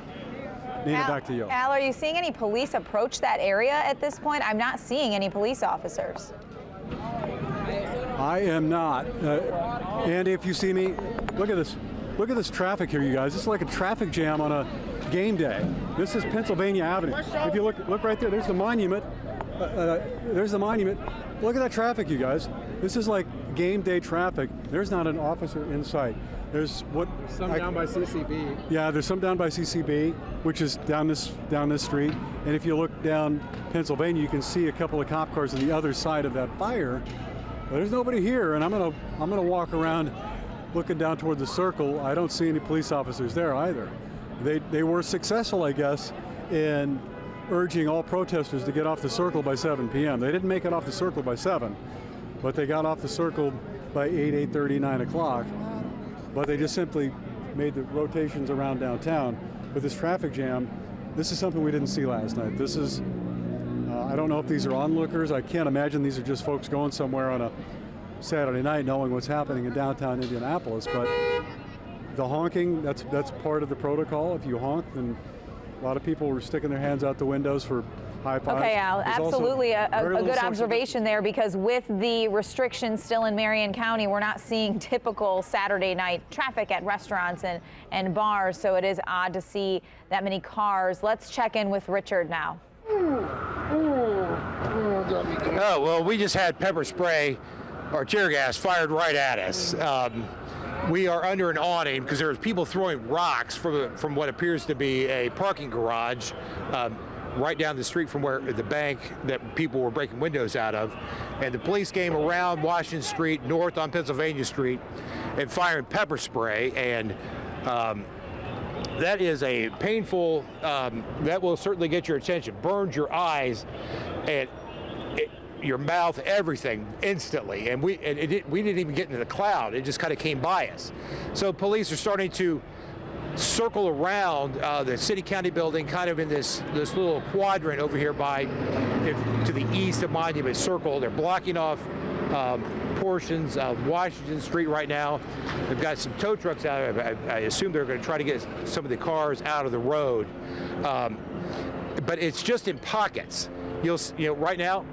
Nina, back to you. Al, are you seeing any police approach that area at this point? I'm not seeing any police officers. I am not. Andy, if you see me, look at this. Look at this traffic here, you guys. This is like a traffic jam on a game day. This is Pennsylvania Avenue. If you look right there, there's the monument. There's the monument. Look at that traffic, you guys. This is like game day traffic. There's not an officer in sight. There's some down by CCB. Yeah, there's some down by CCB, which is down this street. And if you look down Pennsylvania, you can see a couple of cop cars on the other side of that fire. But there's nobody here, and I'm gonna walk around looking down toward the circle. I don't see any police officers there either. They were successful, I guess, in urging all protesters to get off the circle by 7 p.m. They didn't make it off the circle by 7, but they got off the circle by 8, 8:30, 9 o'clock. But they just simply made the rotations around downtown. But this traffic jam, this is something we didn't see last night. This is, I don't know if these are onlookers. I can't imagine these are just folks going somewhere on a Saturday night knowing what's happening in downtown Indianapolis. But the honking, that's part of the protocol. If you honk, then a lot of people were sticking their hands out the windows for high fives. Okay, Al, absolutely a good observation there, because with the restrictions still in Marion County, we're not seeing typical Saturday night traffic at restaurants and bars, so it is odd to see that many cars. Let's check in with Richard now. Oh, well, we just had pepper spray or tear gas fired right at us. We are under an awning because there's people throwing rocks from what appears to be a parking garage right down the street from where the bank that people were breaking windows out of. And the police came around Washington Street, north on Pennsylvania Street, and firing pepper spray. And that is a painful, that will certainly get your attention, burns your eyes and your mouth, everything instantly. And we didn't even get into the cloud. It just kind of came by us. So police are starting to circle around the city-county building, kind of in this little quadrant over here to the east of Monument Circle. They're blocking off portions of Washington Street right now. They've got some tow trucks out. I assume they're going to try to get some of the cars out of the road. But it's just in pockets. You know, right now,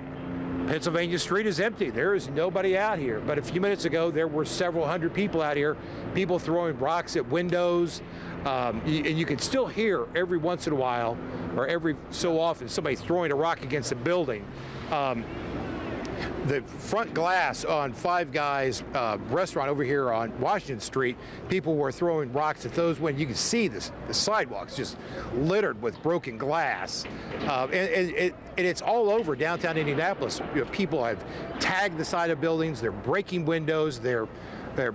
Pennsylvania Street is empty. There is nobody out here. But a few minutes ago, there were several hundred people out here, people throwing rocks at windows. And you can still hear every once in a while, or every so often, somebody throwing a rock against a building. The front glass on Five Guys restaurant over here on Washington Street, people were throwing rocks at those when you can see the sidewalks just littered with broken glass. And it's all over downtown Indianapolis. You know, people have tagged the side of buildings, they're breaking windows, they're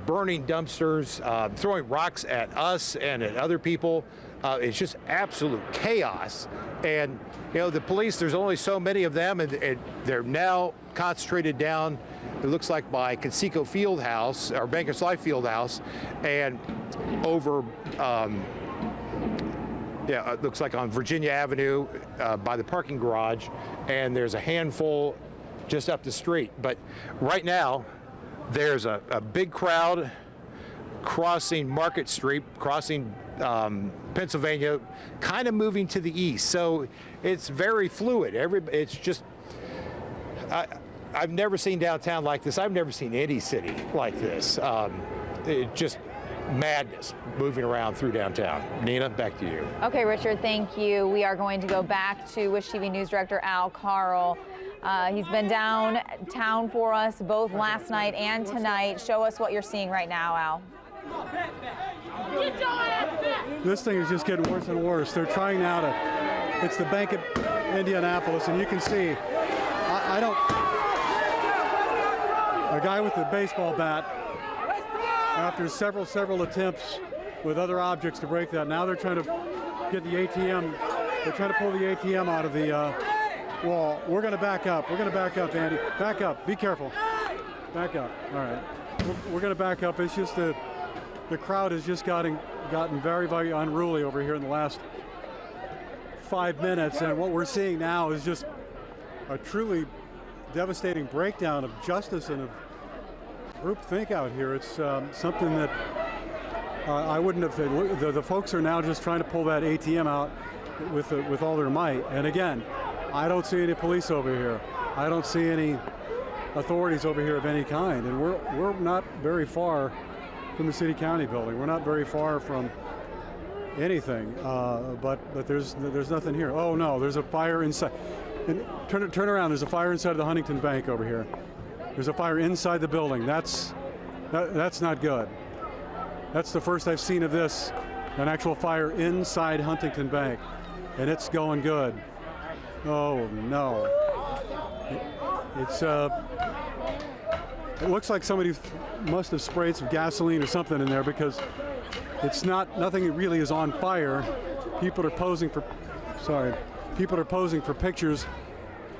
burning dumpsters, throwing rocks at us and at other people. It's just absolute chaos. And, you know, the police, there's only so many of them, and they're now concentrated down, it looks like by Conseco Fieldhouse, or Bankers Life Fieldhouse, and over, it looks like on Virginia Avenue by the parking garage, and there's a handful just up the street. But right now, there's a big crowd crossing Market Street, crossing Pennsylvania, kind of moving to the east. So it's very fluid. It's just, I've never seen downtown like this. I've never seen any city like this. It just madness moving around through downtown. Nina, back to you. Okay, Richard, thank you. We are going to go back to Wish TV News Director Al Carl. He's been downtown for us both last night and tonight. Show us what you're seeing right now, Al. This thing is just getting worse and worse. They're trying now to, it's the Bank of Indianapolis, and you can see, a guy with a baseball bat, after several attempts with other objects to break that, now they're trying to get the ATM, they're trying to pull the ATM out of the wall. We're going to back up. We're going to back up, Andy. Back up. Be careful. Back up. All right. We're going to back up. It's just the crowd has just gotten very, very unruly over here in the last 5 minutes, and what we're seeing now is just a truly devastating breakdown of justice and of groupthink out here. It's something that I wouldn't have. The folks are now just trying to pull that ATM out with all their might. And again, I don't see any police over here. I don't see any authorities over here of any kind. And we're not very far from the city county building. We're not very far from anything, but there's nothing here. Oh no, there's a fire inside. And turn around. There's a fire inside of the Huntington Bank over here. There's a fire inside the building. That's not good. That's the first I've seen of this, an actual fire inside Huntington Bank, and it's going good. Oh no. It looks like somebody must have sprayed some gasoline or something in there, because it's nothing really is on fire. People are posing for pictures,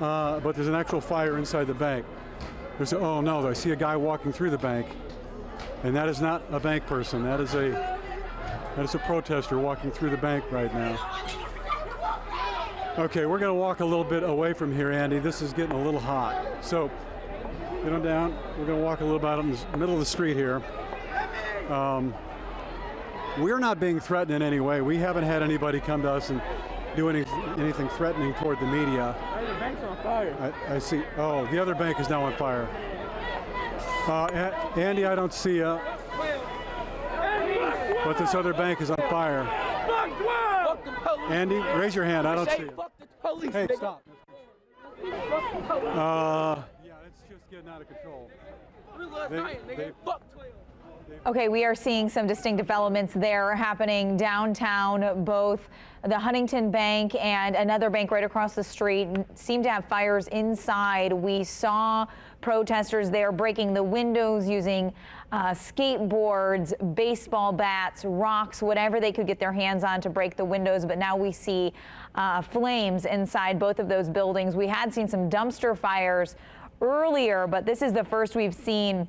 but there's an actual fire inside the bank. Oh no, I see a guy walking through the bank, and that is not a bank person. That is a protester walking through the bank right now. Okay, we're going to walk a little bit away from here, Andy. This is getting a little hot. So get on down. We're going to walk a little bit out in the middle of the street here. We're not being threatened in any way. We haven't had anybody come to us and do anything threatening toward the media. The bank's on fire. I see. Oh, the other bank is now on fire. Andy, I don't see you. But this other bank is on fire. Andy, raise your hand. I don't see you. Hey, stop. Yeah, it's just getting out of control. Okay, we are seeing some distinct developments there happening downtown. Both the Huntington Bank and another bank right across the street seem to have fires inside. We saw protesters there breaking the windows using skateboards, baseball bats, rocks, whatever they could get their hands on to break the windows. But now we see flames inside both of those buildings. We had seen some dumpster fires earlier, but this is the first we've seen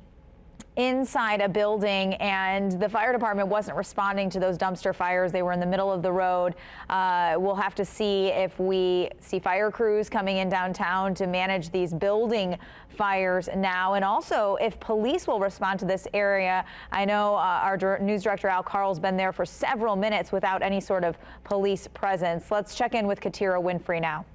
inside a building, and the fire department wasn't responding to those dumpster fires. They were in the middle of the road. We'll have to see if we see fire crews coming in downtown to manage these building fires now, and also if police will respond to this area. I know our news director Al Carl's been there for several minutes without any sort of police presence. Let's check in with Katira Winfrey now.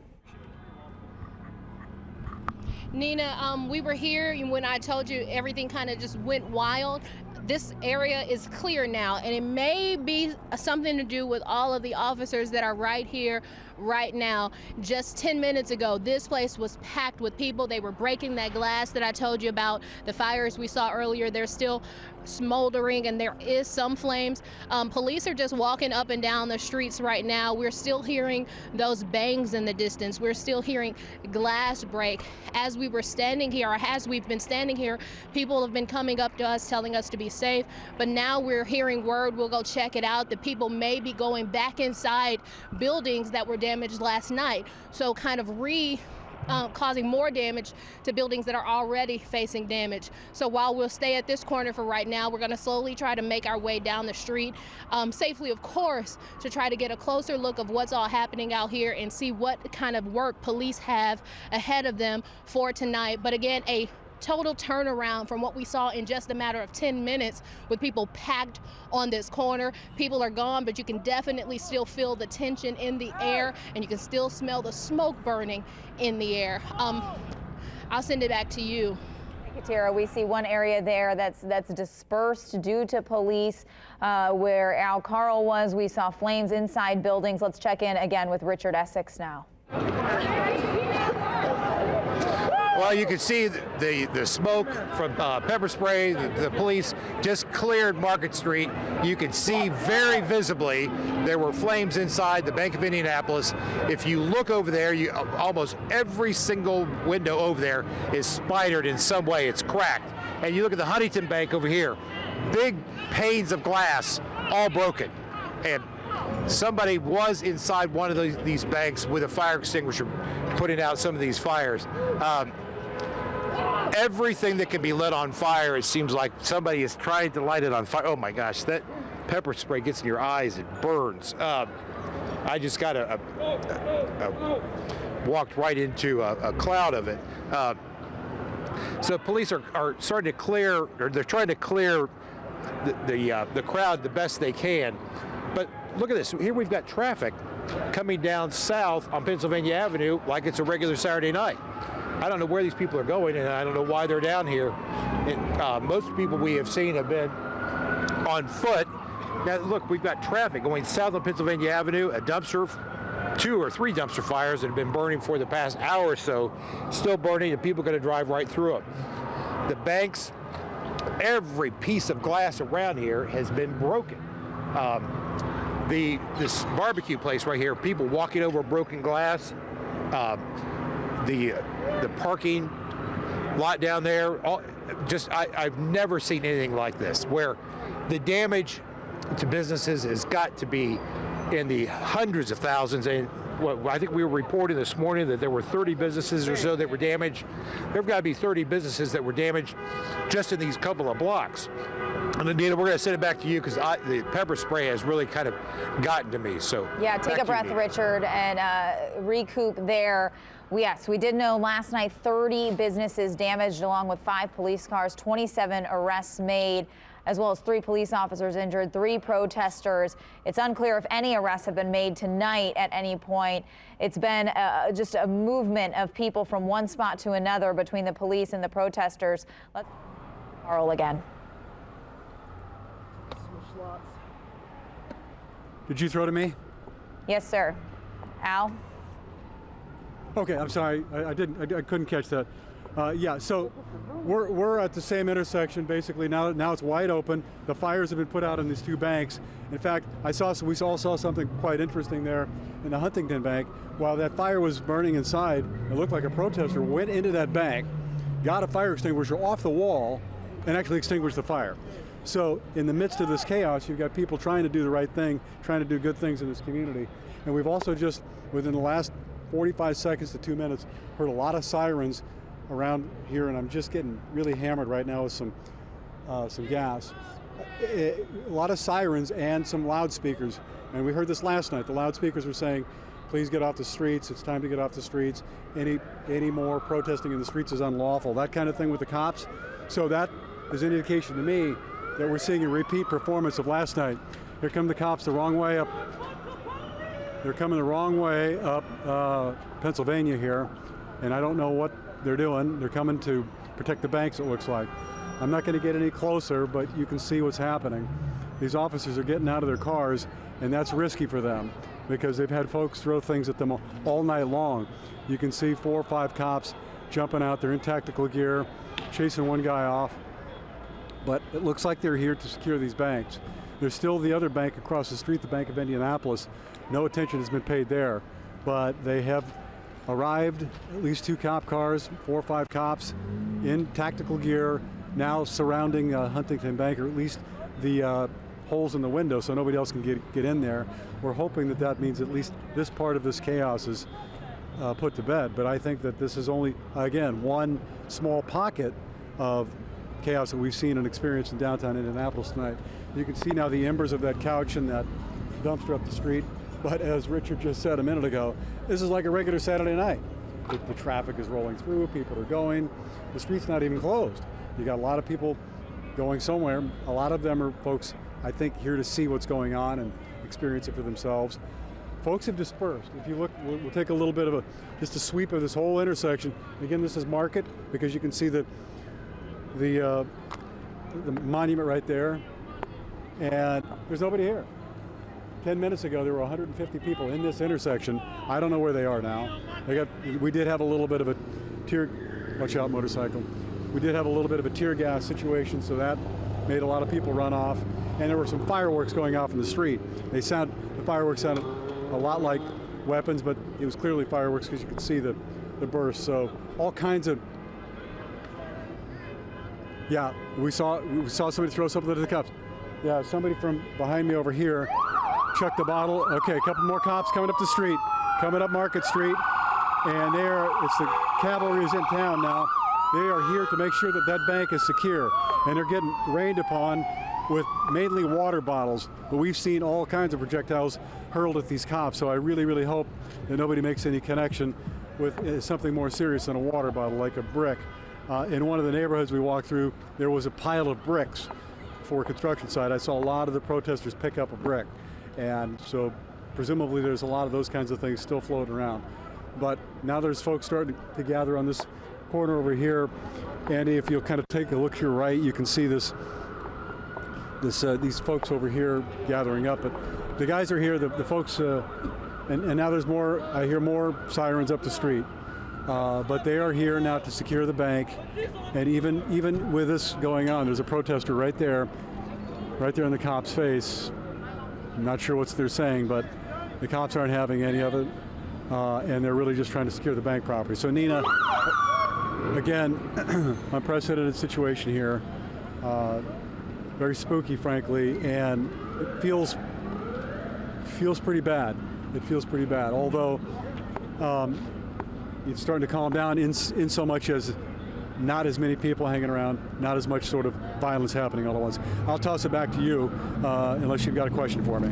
Nina, we were here when I told you everything kind of just went wild. This area is clear now, and it may be something to do with all of the officers that are right here, right now. Just 10 minutes ago, this place was packed with people. They were breaking that glass that I told you about. The fires we saw earlier, they're still smoldering, and there is some flames. Police are just walking up and down the streets right now. We're still hearing those bangs in the distance. We're still hearing glass break. As we were standing here, or as we've been standing here, people have been coming up to us telling us to be safe, but now we're hearing word, we'll go check it out, that people may be going back inside buildings that were damaged last night, so kind of causing more damage to buildings that are already facing damage. So while we'll stay at this corner for right now, we're going to slowly try to make our way down the street, safely of course, to try to get a closer look of what's all happening out here and see what kind of work police have ahead of them for tonight. But again, a total turnaround from what we saw in just a matter of 10 minutes, with people packed on this corner. People are gone, but you can definitely still feel the tension in the air, and you can still smell the smoke burning in the air. I'll send it back to you. Katira, we see one area there that's dispersed due to police. Where Al Carl was, we saw flames inside buildings. Let's check in again with Richard Essex now. Well, you can see the smoke from pepper spray. The police just cleared Market Street. You can see very visibly there were flames inside the Bank of Indianapolis. If you look over there, almost every single window over there is spidered in some way. It's cracked. And you look at the Huntington Bank over here, big panes of glass, all broken. And somebody was inside one of these banks with a fire extinguisher putting out some of these fires. Everything that can be lit on fire, it seems like somebody is trying to light it on fire. Oh my gosh, that pepper spray gets in your eyes, it burns. I just got walked right into a cloud of it. So police are starting to clear, or they're trying to clear the crowd the best they can. But look at this, here we've got traffic coming down south on Pennsylvania Avenue like it's a regular Saturday night. I don't know where these people are going, and I don't know why they're down here. And, most people we have seen have been on foot. Now look, we've got traffic going south of Pennsylvania Avenue, a dumpster, 2 or 3 dumpster fires that have been burning for the past hour or so, still burning, and people are going to drive right through them. The banks, every piece of glass around here has been broken. This barbecue place right here, people walking over broken glass. The parking lot down there, I've never seen anything like this, where the damage to businesses has got to be in the hundreds of thousands. And I think we were reporting this morning that there were 30 businesses or so that were damaged. There've got to be 30 businesses that were damaged just in these couple of blocks. And Anita, we're going to send it back to you because the pepper spray has really kind of gotten to me. So yeah, take a breath, Richard, and recoup there. Yes, we did know last night 30 businesses damaged along with 5 police cars, 27 arrests made, as well as 3 police officers injured, 3 protesters. It's unclear if any arrests have been made tonight at any point. It's been just a movement of people from one spot to another between the police and the protesters. Let's Carl again. Did you throw to me? Yes, sir. Al? Okay, I'm sorry. I couldn't catch that. Yeah, so we're at the same intersection basically. Now it's wide open. The fires have been put out in these 2 banks. In fact, we all saw something quite interesting there in the Huntington Bank. While that fire was burning inside, it looked like a protester went into that bank, got a fire extinguisher off the wall, and actually extinguished the fire. So in the midst of this chaos, you've got people trying to do the right thing, trying to do good things in this community. And we've also just, within the last 45 seconds to 2 minutes, heard a lot of sirens around here, and I'm just getting really hammered right now with some gas. A lot of sirens and some loudspeakers. And we heard this last night. The loudspeakers were saying, please get off the streets. It's time to get off the streets. Any more protesting in the streets is unlawful. That kind of thing with the cops. So that is an indication to me that we're seeing a repeat performance of last night. Here come the cops the wrong way up. They're coming the wrong way up Pennsylvania here, and I don't know what they're doing. They're coming to protect the banks, it looks like. I'm not going to get any closer, but you can see what's happening. These officers are getting out of their cars, and that's risky for them because they've had folks throw things at them all night long. You can see 4 or 5 cops jumping out. They're in tactical gear, chasing one guy off. But it looks like they're here to secure these banks. There's still the other bank across the street, the Bank of Indianapolis. No attention has been paid there, but they have arrived, at least 2 cop cars, 4 or 5 cops in tactical gear, now surrounding Huntington Bank, or at least the holes in the window so nobody else can get in there. We're hoping that that means at least this part of this chaos is put to bed, but I think that this is only, again, one small pocket of chaos that we've seen and experienced in downtown Indianapolis tonight. You can see now the embers of that couch and that dumpster up the street. But as Richard just said a minute ago, this is like a regular Saturday night. The traffic is rolling through, people are going. The street's not even closed. You got a lot of people going somewhere. A lot of them are folks, I think, here to see what's going on and experience it for themselves. Folks have dispersed. If you look, we'll take a little bit of just a sweep of this whole intersection. Again, this is Market, because you can see the monument right there, and there's nobody here. 10 minutes ago, there were 150 people in this intersection. I don't know where they are now. We did have a little bit of a watch out, motorcycle. We did have a little bit of a tear gas situation, so that made a lot of people run off. And there were some fireworks going off in the street. The fireworks sounded a lot like weapons, but it was clearly fireworks because you could see the burst. So all kinds of, yeah, we saw somebody throw something to the cops. Yeah, somebody from behind me over here chucked a bottle. Okay, a couple more cops coming up the street, coming up Market Street, and it's the cavalry is in town now. They are here to make sure that that bank is secure, and they're getting rained upon with mainly water bottles, but we've seen all kinds of projectiles hurled at these cops, so I really, really hope that nobody makes any connection with something more serious than a water bottle, like a brick. In one of the neighborhoods we walked through, there was a pile of bricks for a construction site. I saw a lot of the protesters pick up a brick, and so presumably there's a lot of those kinds of things still floating around. But now there's folks starting to gather on this corner over here. Andy, if you'll kind of take a look to your right, you can see this these folks over here gathering up. But the guys are here, the folks, and now there's more. I hear more sirens up the street. But they are here now to secure the bank, and even with this going on, there's a protester right there in the cop's face. I'm not sure what they're saying, but the cops aren't having any of it, and they're really just trying to secure the bank property. So Nina, again, unprecedented situation here, very spooky, frankly, and it feels pretty bad. It feels pretty bad, although it's starting to calm down in so much as not as many people hanging around, not as much sort of violence happening all at once. I'll toss it back to you, unless you've got a question for me.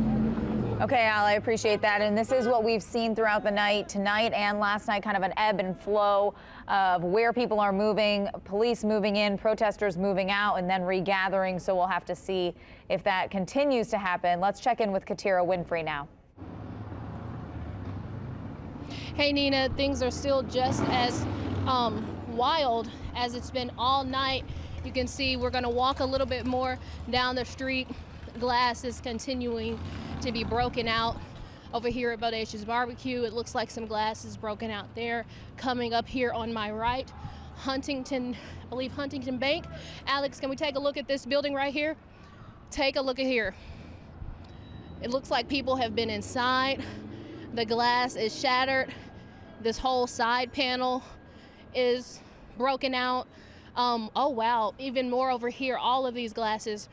Okay, Al, I appreciate that. And this is what we've seen throughout the night, tonight and last night, kind of an ebb and flow of where people are moving, police moving in, protesters moving out, and then regathering. So we'll have to see if that continues to happen. Let's check in with Katira Winfrey now. Hey, Nina, things are still just as wild as it's been all night. You can see we're going to walk a little bit more down the street. Glass is continuing to be broken out over here at Bodacious Barbecue. It looks like some glass is broken out there. Coming up here on my right, Huntington, I believe Huntington Bank. Alex, can we take a look at this building right here? Take a look at here. It looks like people have been inside. The glass is shattered. This whole side panel is broken out. Oh wow, even more over here. All of these glasses,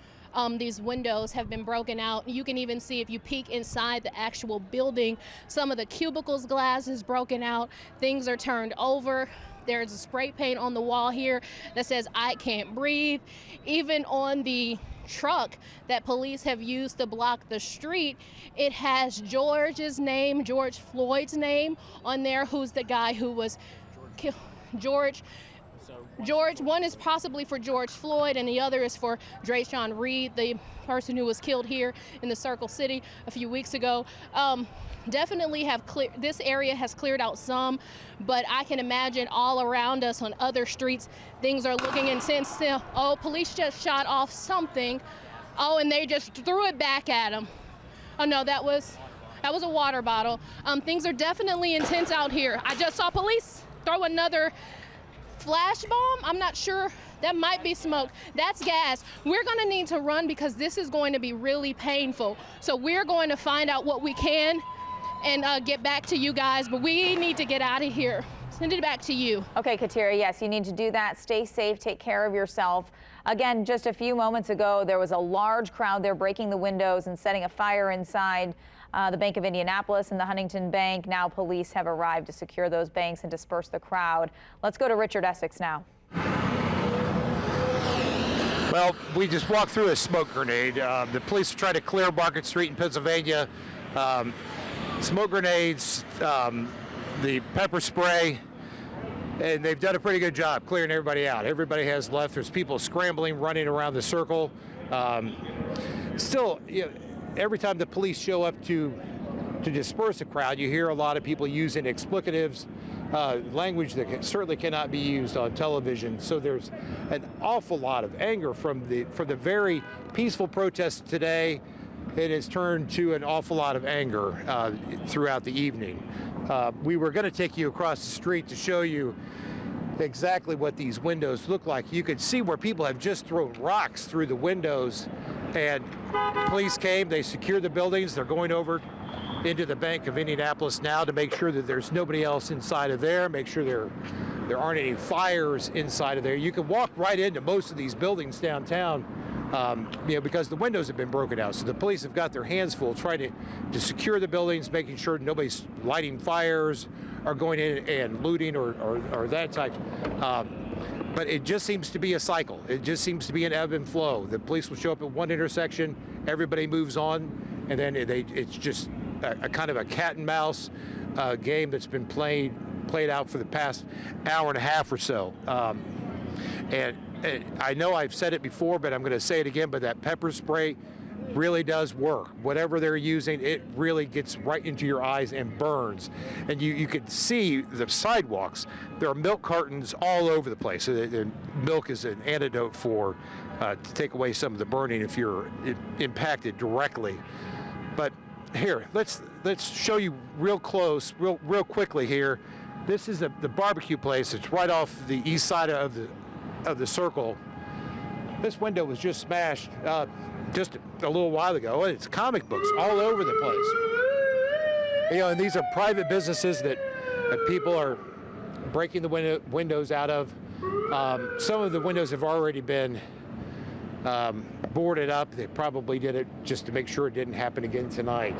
these windows have been broken out. You can even see if you peek inside the actual building, some of the cubicles glass is broken out. Things are turned over. There's a spray paint on the wall here that says "I can't breathe." Even on the truck that police have used to block the street, it has George's name, George Floyd's name on there, who's the guy who was killed. George, one is possibly for George Floyd and the other is for Drayshawn Reed, the person who was killed here in the Circle City a few weeks ago. Definitely have this area has cleared out some, but I can imagine all around us on other streets, things are looking intense still. Oh, police just shot off something. Oh, and they just threw it back at them. Oh no, that was a water bottle. Things are definitely intense out here. I just saw police throw another flash bomb. I'm not sure. That might be smoke. That's gas. We're going to need to run because this is going to be really painful. So we're going to find out what we can and get back to you guys, but we need to get out of here. Send it back to you. Okay, Katira, yes, you need to do that. Stay safe, take care of yourself. Again, just a few moments ago, there was a large crowd there breaking the windows and setting a fire inside the Bank of Indianapolis and the Huntington Bank. Now police have arrived to secure those banks and disperse the crowd. Let's go to Richard Essex now. Well, we just walked through a smoke grenade. The police are trying to clear Market Street in Pennsylvania. Smoke grenades, the pepper spray, and they've done a pretty good job clearing everybody out. Everybody has left. There's people scrambling, running around the circle. Still, you know, every time the police show up to disperse a crowd, you hear a lot of people using explicatives, language that certainly cannot be used on television. So there's an awful lot of anger from the very peaceful protests today. It has turned to an awful lot of anger throughout the evening. We were going to take you across the street to show you exactly what these windows look like. You could see where people have just thrown rocks through the windows, and police came, they secured the buildings. They're going over into the Bank of Indianapolis now to make sure that there's nobody else inside of there, make sure there aren't any fires inside of there. You can walk right into most of these buildings downtown, because the windows have been broken out. So the police have got their hands full trying to secure the buildings, making sure nobody's lighting fires or going in and looting or that type. But it just seems to be a cycle. It just seems to be an ebb and flow. The police will show up at one intersection, everybody moves on, and then it's just a kind of a cat and mouse game that's been played out for the past hour and a half or so. And I know I've said it before, but I'm going to say it again, but that pepper spray really does work. Whatever they're using, it really gets right into your eyes and burns. And you can see the sidewalks. There are milk cartons all over the place. And milk is an antidote for to take away some of the burning if you're impacted directly. But here, let's show you real close, real quickly here. This is the barbecue place. It's right off the east side of the circle. This window was just smashed just a little while ago. It's comic books all over the place. You know, and these are private businesses that people are breaking the windows out of. Some of the windows have already been boarded up. They probably did it just to make sure it didn't happen again tonight.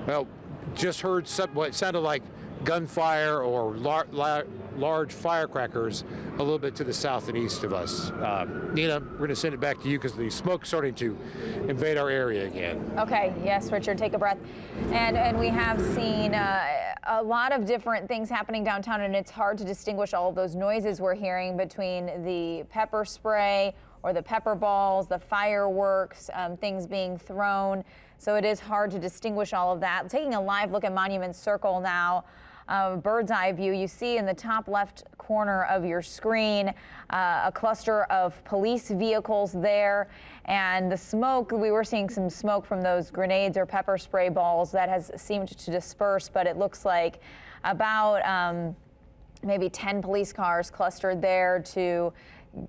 Well, just heard what sounded like gunfire or large firecrackers a little bit to the south and east of us. Nina, we're going to send it back to you because the smoke's starting to invade our area again. Okay, yes, Richard, take a breath. And we have seen a lot of different things happening downtown, and it's hard to distinguish all of those noises we're hearing between the pepper spray or the pepper balls, the fireworks, things being thrown. So it is hard to distinguish all of that. Taking a live look at Monument Circle now. Bird's eye view, you see in the top left corner of your screen a cluster of police vehicles there, and the smoke, we were seeing some smoke from those grenades or pepper spray balls that has seemed to disperse, but it looks like about maybe 10 police cars clustered there to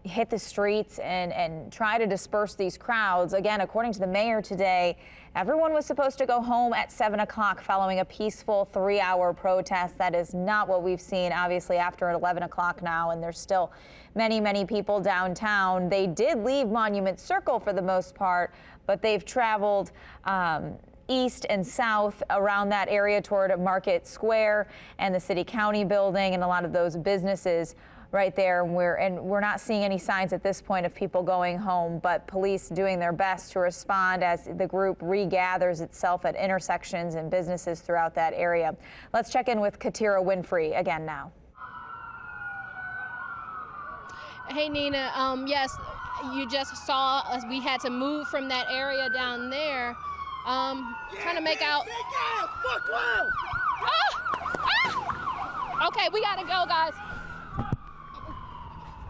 hit the streets and try to disperse these crowds. Again, according to the mayor today, everyone was supposed to go home at 7 o'clock following a peaceful 3-hour protest. That is not what we've seen, obviously, after 11 o'clock now, and there's still many people downtown. They did leave Monument Circle for the most part, but they've traveled east and south around that area toward Market Square and the City County building and a lot of those businesses right there. We're not seeing any signs at this point of people going home, but police doing their best to respond as the group regathers itself at intersections and businesses throughout that area. Let's check in with Katira Winfrey again now. Hey Nina, yes, you just saw us. We had to move from that area down there, trying to make out. Okay, we gotta go, guys.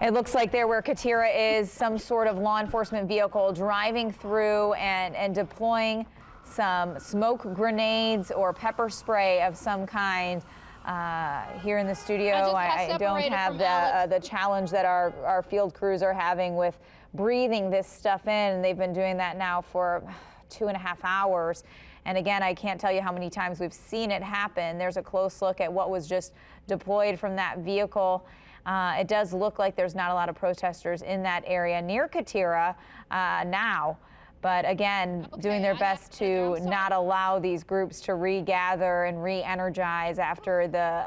It looks like there where Katira is, some sort of law enforcement vehicle driving through and deploying some smoke grenades or pepper spray of some kind. Here in the studio, I don't have the challenge that our field crews are having with breathing this stuff in. They've been doing that now for 2.5 hours. And again, I can't tell you how many times we've seen it happen. There's a close look at what was just deployed from that vehicle. It does look like there's not a lot of protesters in that area near Katira now. But again, doing their best to not allow these groups to regather and re-energize after the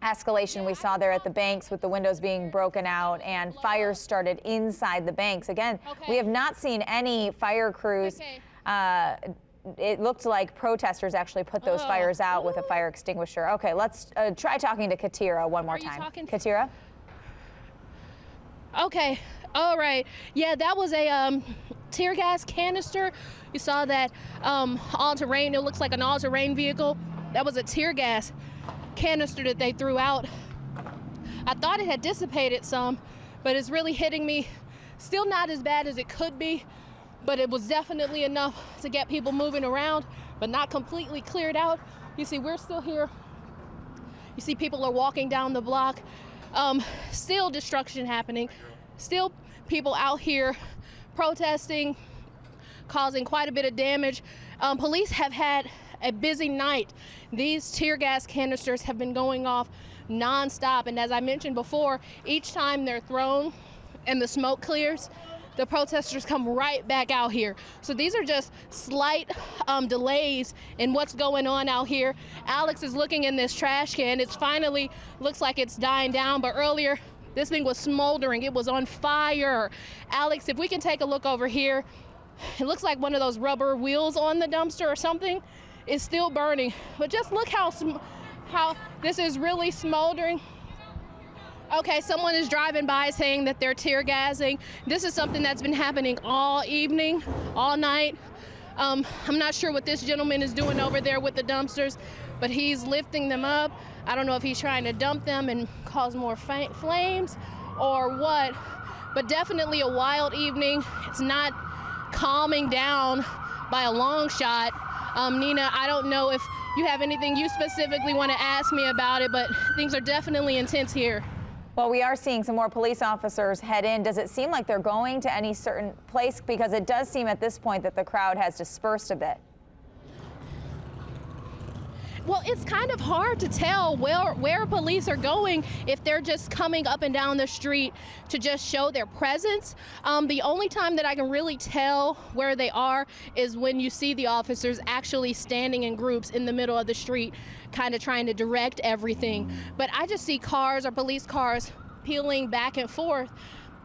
escalation we saw there at the banks with the windows being broken out and fires started inside the banks. Again, we have not seen any fire crews. It looked like protesters actually put those fires out with a fire extinguisher. Okay, let's try talking to Katira one more time. Katira? Okay, all right. Yeah, that was a tear gas canister. You saw that all-terrain, it looks like an all-terrain vehicle. That was a tear gas canister that they threw out. I thought it had dissipated some, but it's really hitting me. Still not as bad as it could be, but it was definitely enough to get people moving around, but not completely cleared out. You see, we're still here. You see people are walking down the block. Still destruction happening. Still people out here protesting, causing quite a bit of damage. Police have had a busy night. These tear gas canisters have been going off nonstop. And as I mentioned before, each time they're thrown and the smoke clears, the protesters come right back out here. So these are just slight delays in what's going on out here. Alex is looking in this trash can. It's finally looks like it's dying down, but earlier this thing was smoldering. It was on fire. Alex, if we can take a look over here, it looks like one of those rubber wheels on the dumpster or something is still burning. But just look how this is really smoldering Okay, someone is driving by saying that they're tear gassing. This is something that's been happening all evening, all night. I'm not sure what this gentleman is doing over there with the dumpsters, but he's lifting them up. I don't know if he's trying to dump them and cause more flames or what, but definitely a wild evening. It's not calming down by a long shot. Nina, I don't know if you have anything you specifically want to ask me about it, but things are definitely intense here. Well, we are seeing some more police officers head in. Does it seem like they're going to any certain place? Because it does seem at this point that the crowd has dispersed a bit. Well, it's kind of hard to tell where police are going if they're just coming up and down the street to just show their presence. The only time that I can really tell where they are is when you see the officers actually standing in groups in the middle of the street, kind of trying to direct everything. But I just see cars or police cars peeling back and forth.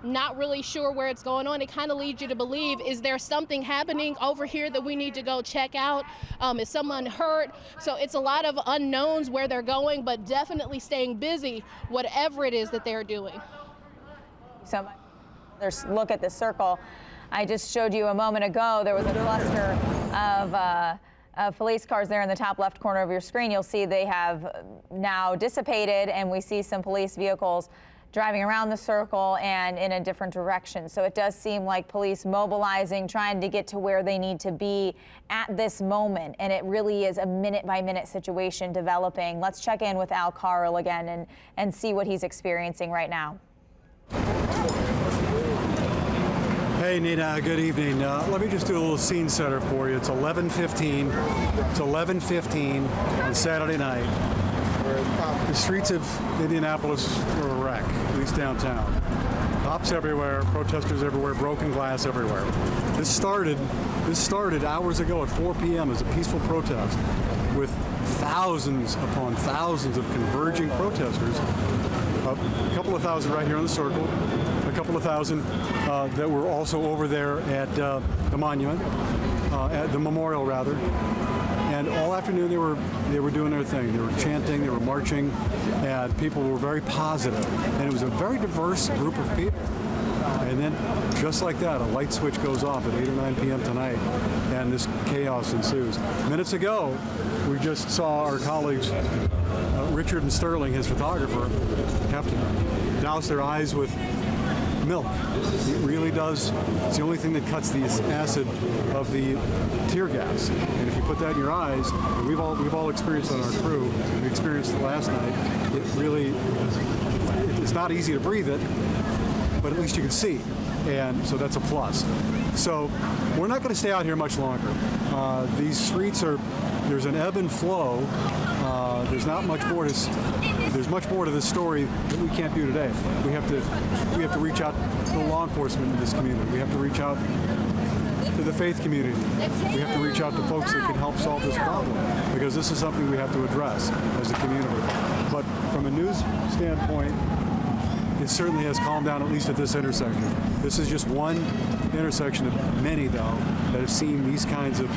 Not really sure where it's going on. It kind of leads you to believe, is there something happening over here that we need to go check out? Is someone hurt? So it's a lot of unknowns where they're going, but definitely staying busy, whatever it is that they're doing. So there's look at the circle I just showed you a moment ago. There was a cluster of police cars there in the top left corner of your screen. You'll see they have now dissipated, and we see some police vehicles driving around the circle and in a different direction. So it does seem like police mobilizing, trying to get to where they need to be at this moment. And it really is a minute-by-minute situation developing. Let's check in with Al Carl again and see what he's experiencing right now. Hey, Nina, good evening. Let me just do a little scene setter for you. It's 11:15. It's 11:15 on Saturday night. The streets of Indianapolis are a wreck, at least downtown. Cops everywhere, protesters everywhere, broken glass everywhere. This started hours ago at 4 p.m. as a peaceful protest with thousands upon thousands of converging protesters. A couple of thousand right here on the circle, a couple of thousand that were also over there at the monument, at the memorial rather. And all afternoon they were doing their thing. They were chanting, they were marching, and people were very positive. And it was a very diverse group of people. And then, just like that, a light switch goes off at 8 or 9 p.m. tonight, and this chaos ensues. Minutes ago, we just saw our colleagues, Richard and Sterling, his photographer, have to douse their eyes with milk. It really does. It's the only thing that cuts the acid of the tear gas. And if you put that in your eyes, and we've all experienced on our crew, we experienced it last night, it really, it's not easy to breathe it, but at least you can see. And so that's a plus. So we're not going to stay out here much longer. These streets there's an ebb and flow. There's not much more there's much more to this story that we can't do today. We have to reach out to law enforcement in this community. We have to reach out to the faith community. We have to reach out to folks that can help solve this problem, because this is something we have to address as a community. But from a news standpoint, it certainly has calmed down, at least at this intersection. This is just one intersection of many, though, that have seen these kinds of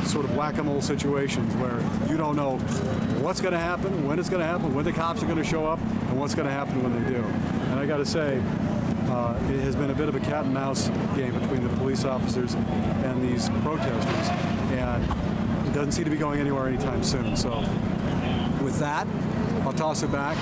sort of whack-a-mole situations where you don't know what's going to happen, when it's going to happen, when the cops are going to show up, and what's going to happen when they do. And I got to say, it has been a bit of a cat and mouse game between the police officers and these protesters, and it doesn't seem to be going anywhere anytime soon. So with that, I'll toss it back.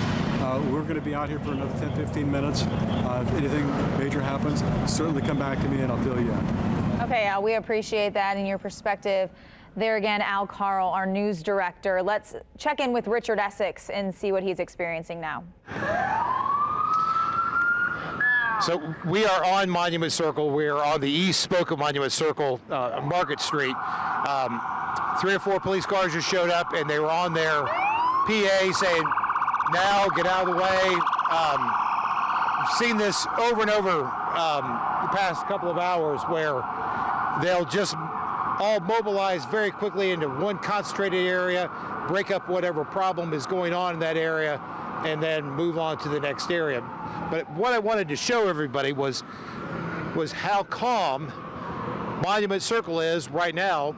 We're going to be out here for another 10-15 minutes. If anything major happens, certainly come back to me and I'll fill you in. Okay, Al, we appreciate that and your perspective. There again, Al Carl, our news director. Let's check in with Richard Essex and see what he's experiencing now. So we are on Monument Circle. We are on the east spoke of Monument Circle, Market Street. 3 or 4 police cars just showed up, and they were on their PA saying, "Now get out of the way." We've seen this over and over the past couple of hours, where they'll just all mobilize very quickly into one concentrated area, break up whatever problem is going on in that area, and then move on to the next area. But what I wanted to show everybody was how calm Monument Circle is right now,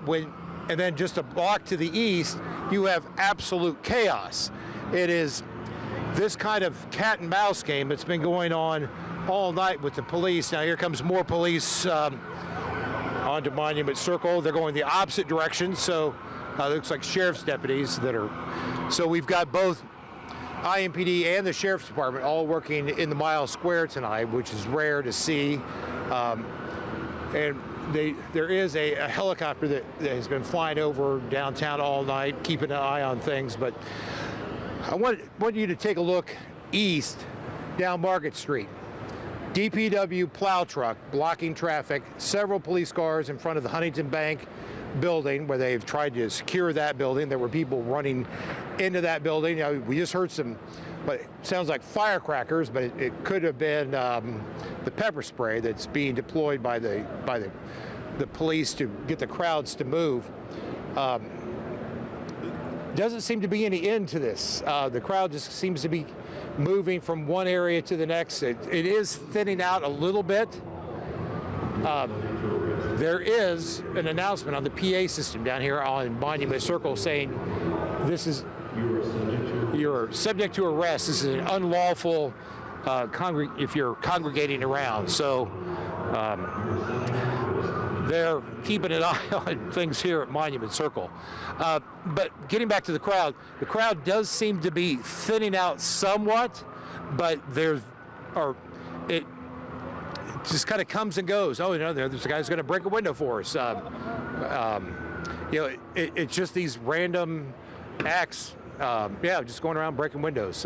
and then just a block to the east, you have absolute chaos. It is this kind of cat and mouse game that's been going on all night with the police. Now here comes more police onto Monument Circle. They're going the opposite direction, so it looks like sheriff's deputies that are. So we've got both IMPD and the Sheriff's Department all working in the mile square tonight, which is rare to see. And there is a helicopter that has been flying over downtown all night, keeping an eye on things. But I want you to take a look east down Market Street. DPW plow truck blocking traffic, several police cars in front of the Huntington Bank building where they've tried to secure that building. There were people running into that building. You know, we just heard some, but it sounds like firecrackers, but it could have been the pepper spray that's being deployed by the police to get the crowds to move. Doesn't seem to be any end to this. The crowd just seems to be moving from one area to the next. It is thinning out a little bit. There is an announcement on the PA system down here on Monument Circle saying you're subject to arrest. This is an unlawful if you're congregating around. So they're keeping an eye on things here at Monument Circle. But getting back to the crowd does seem to be thinning out somewhat, but it just kind of comes and goes. Oh, you know, there's a guy who's going to break a window for us. You know, it's just these random acts, just going around breaking windows.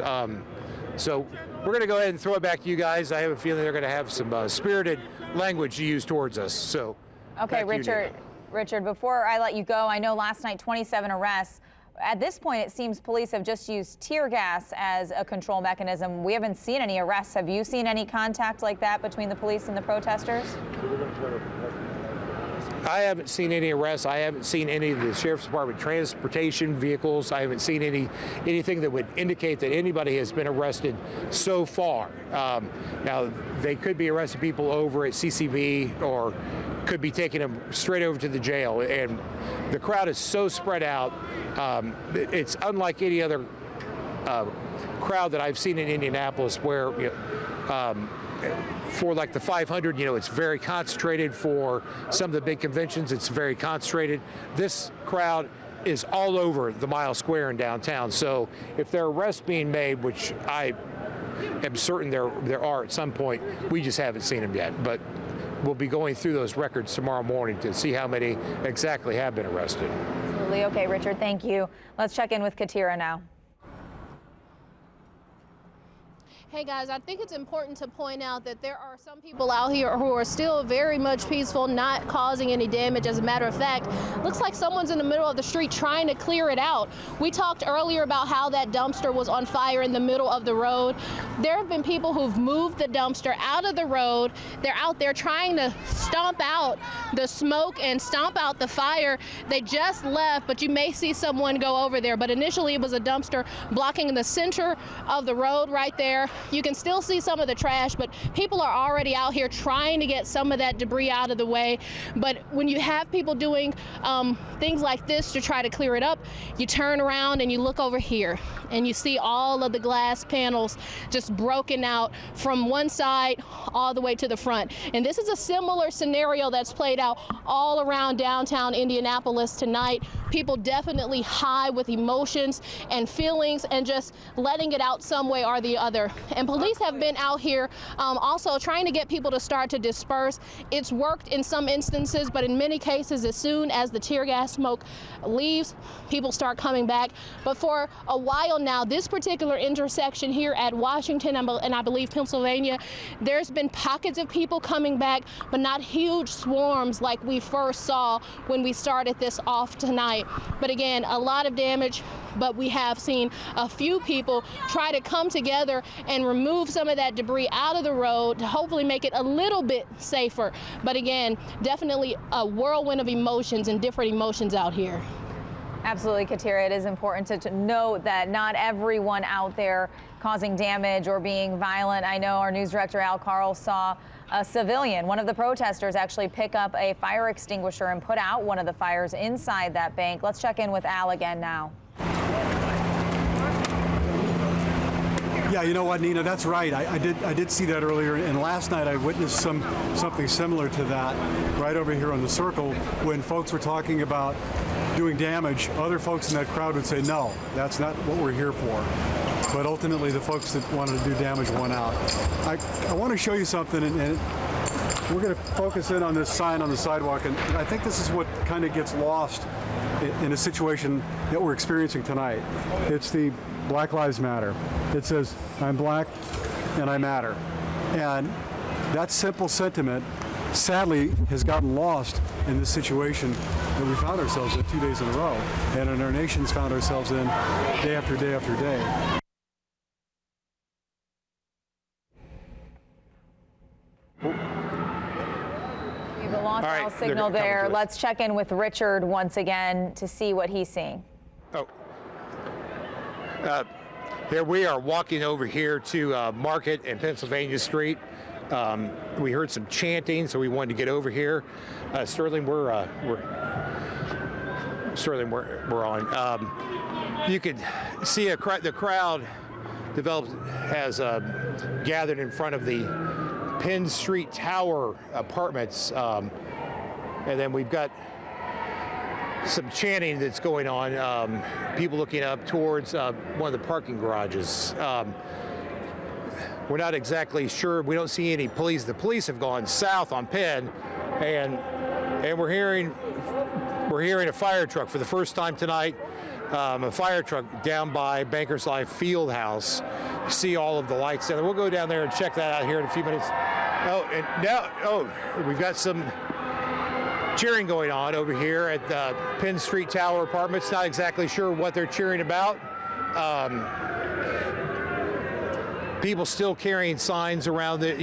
So we're going to go ahead and throw it back to you guys. I have a feeling they're going to have some spirited language to use towards us. So. Okay, Richard, before I let you go, I know last night 27 arrests. At this point, it seems police have just used tear gas as a control mechanism. We haven't seen any arrests. Have you seen any contact like that between the police and the protesters? I haven't seen any arrests. I haven't seen any of the Sheriff's Department transportation vehicles. I haven't seen anything that would indicate that anybody has been arrested so far. Now, they could be arresting people over at CCB or could be taking them straight over to the jail. And the crowd is so spread out. It's unlike any other crowd that I've seen in Indianapolis where, for like the 500, it's very concentrated. For some of the big conventions, it's very concentrated. This crowd is all over the mile square in downtown. So if there are arrests being made, which I am certain there are at some point, we just haven't seen them yet. But we'll be going through those records tomorrow morning to see how many exactly have been arrested. Absolutely. Okay, Richard, thank you. Let's check in with Katira now. Hey guys, I think it's important to point out that there are some people out here who are still very much peaceful, not causing any damage. As a matter of fact, looks like someone's in the middle of the street trying to clear it out. We talked earlier about how that dumpster was on fire in the middle of the road. There have been people who've moved the dumpster out of the road. They're out there trying to stomp out the smoke and stomp out the fire. They just left, but you may see someone go over there. But initially it was a dumpster blocking the center of the road right there. You can still see some of the trash, but people are already out here trying to get some of that debris out of the way. But when you have people doing things like this to try to clear it up, you turn around and you look over here and you see all of the glass panels just broken out from one side all the way to the front. And this is a similar scenario that's played out all around downtown Indianapolis tonight. People definitely high with emotions and feelings and just letting it out some way or the other. And police have been out here also trying to get people to start to disperse. It's worked in some instances, but in many cases, as soon as the tear gas smoke leaves, people start coming back. But for a while now, this particular intersection here at Washington and I believe Pennsylvania, there's been pockets of people coming back, but not huge swarms like we first saw when we started this off tonight. But again, a lot of damage, but we have seen a few people try to come together and remove some of that debris out of the road to hopefully make it a little bit safer. But again, definitely a whirlwind of emotions and different emotions out here. Absolutely, Katira. It is important to know that not everyone out there causing damage or being violent. I know our news director, Al Carl, saw a civilian, one of the protesters, actually pick up a fire extinguisher and put out one of the fires inside that bank. Let's check in with Al again now. Yeah, you know what, Nina, that's right. I did see that earlier, and last night I witnessed something similar to that right over here on the circle when folks were talking about doing damage. Other folks in that crowd would say, no, that's not what we're here for. But ultimately, the folks that wanted to do damage won out. I want to show you something, and we're going to focus in on this sign on the sidewalk, and I think this is what kind of gets lost in a situation that we're experiencing tonight. It's the Black Lives Matter. It says, I'm black and I matter. And that simple sentiment, sadly, has gotten lost in this situation that we found ourselves in 2 days in a row, and in our nation's found ourselves in day after day after day. We've lost all signal there. Let's check in with Richard once again to see what he's seeing. Oh. Here we are walking over here to Market and Pennsylvania Street. We heard some chanting, so we wanted to get over here. Sterling, we're on. You could see the crowd has gathered in front of the Penn Street Tower apartments, and then we've got some chanting that's going on. People looking up towards one of the parking garages. We're not exactly sure. We don't see any police. The police have gone south on Penn, and we're hearing a fire truck for the first time tonight. A fire truck down by Bankers Life Fieldhouse. See all of the lights down there. We'll go down there and check that out here in a few minutes. Oh, and now, we've got some cheering going on over here at the Penn Street Tower Apartments. Not exactly sure what they're cheering about. People still carrying signs around the,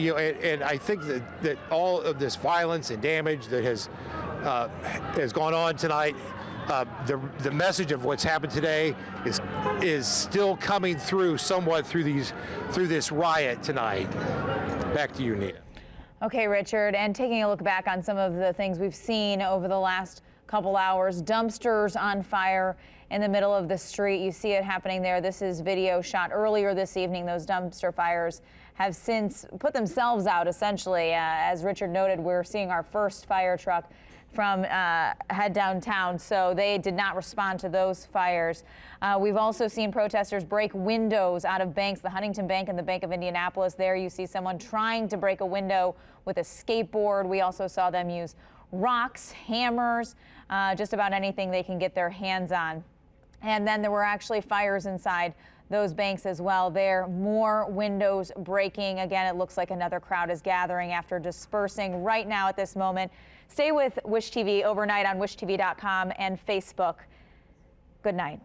and I think that all of this violence and damage that has gone on tonight, the message of what's happened today is still coming through somewhat through this riot tonight. Back to you, Nina. Okay, Richard, and taking a look back on some of the things we've seen over the last couple hours, dumpsters on fire in the middle of the street. You see it happening there. This is video shot earlier this evening. Those dumpster fires have since put themselves out, essentially. As Richard noted, we're seeing our first fire truck from head downtown, so they did not respond to those fires. We've also seen protesters break windows out of banks, the Huntington Bank and the Bank of Indianapolis. There you see someone trying to break a window with a skateboard. We also saw them use rocks, hammers, just about anything they can get their hands on. And then there were actually fires inside those banks as well. There, more windows breaking. Again, it looks like another crowd is gathering after dispersing right now at this moment. Stay with Wish TV overnight on wishtv.com and Facebook. Good night.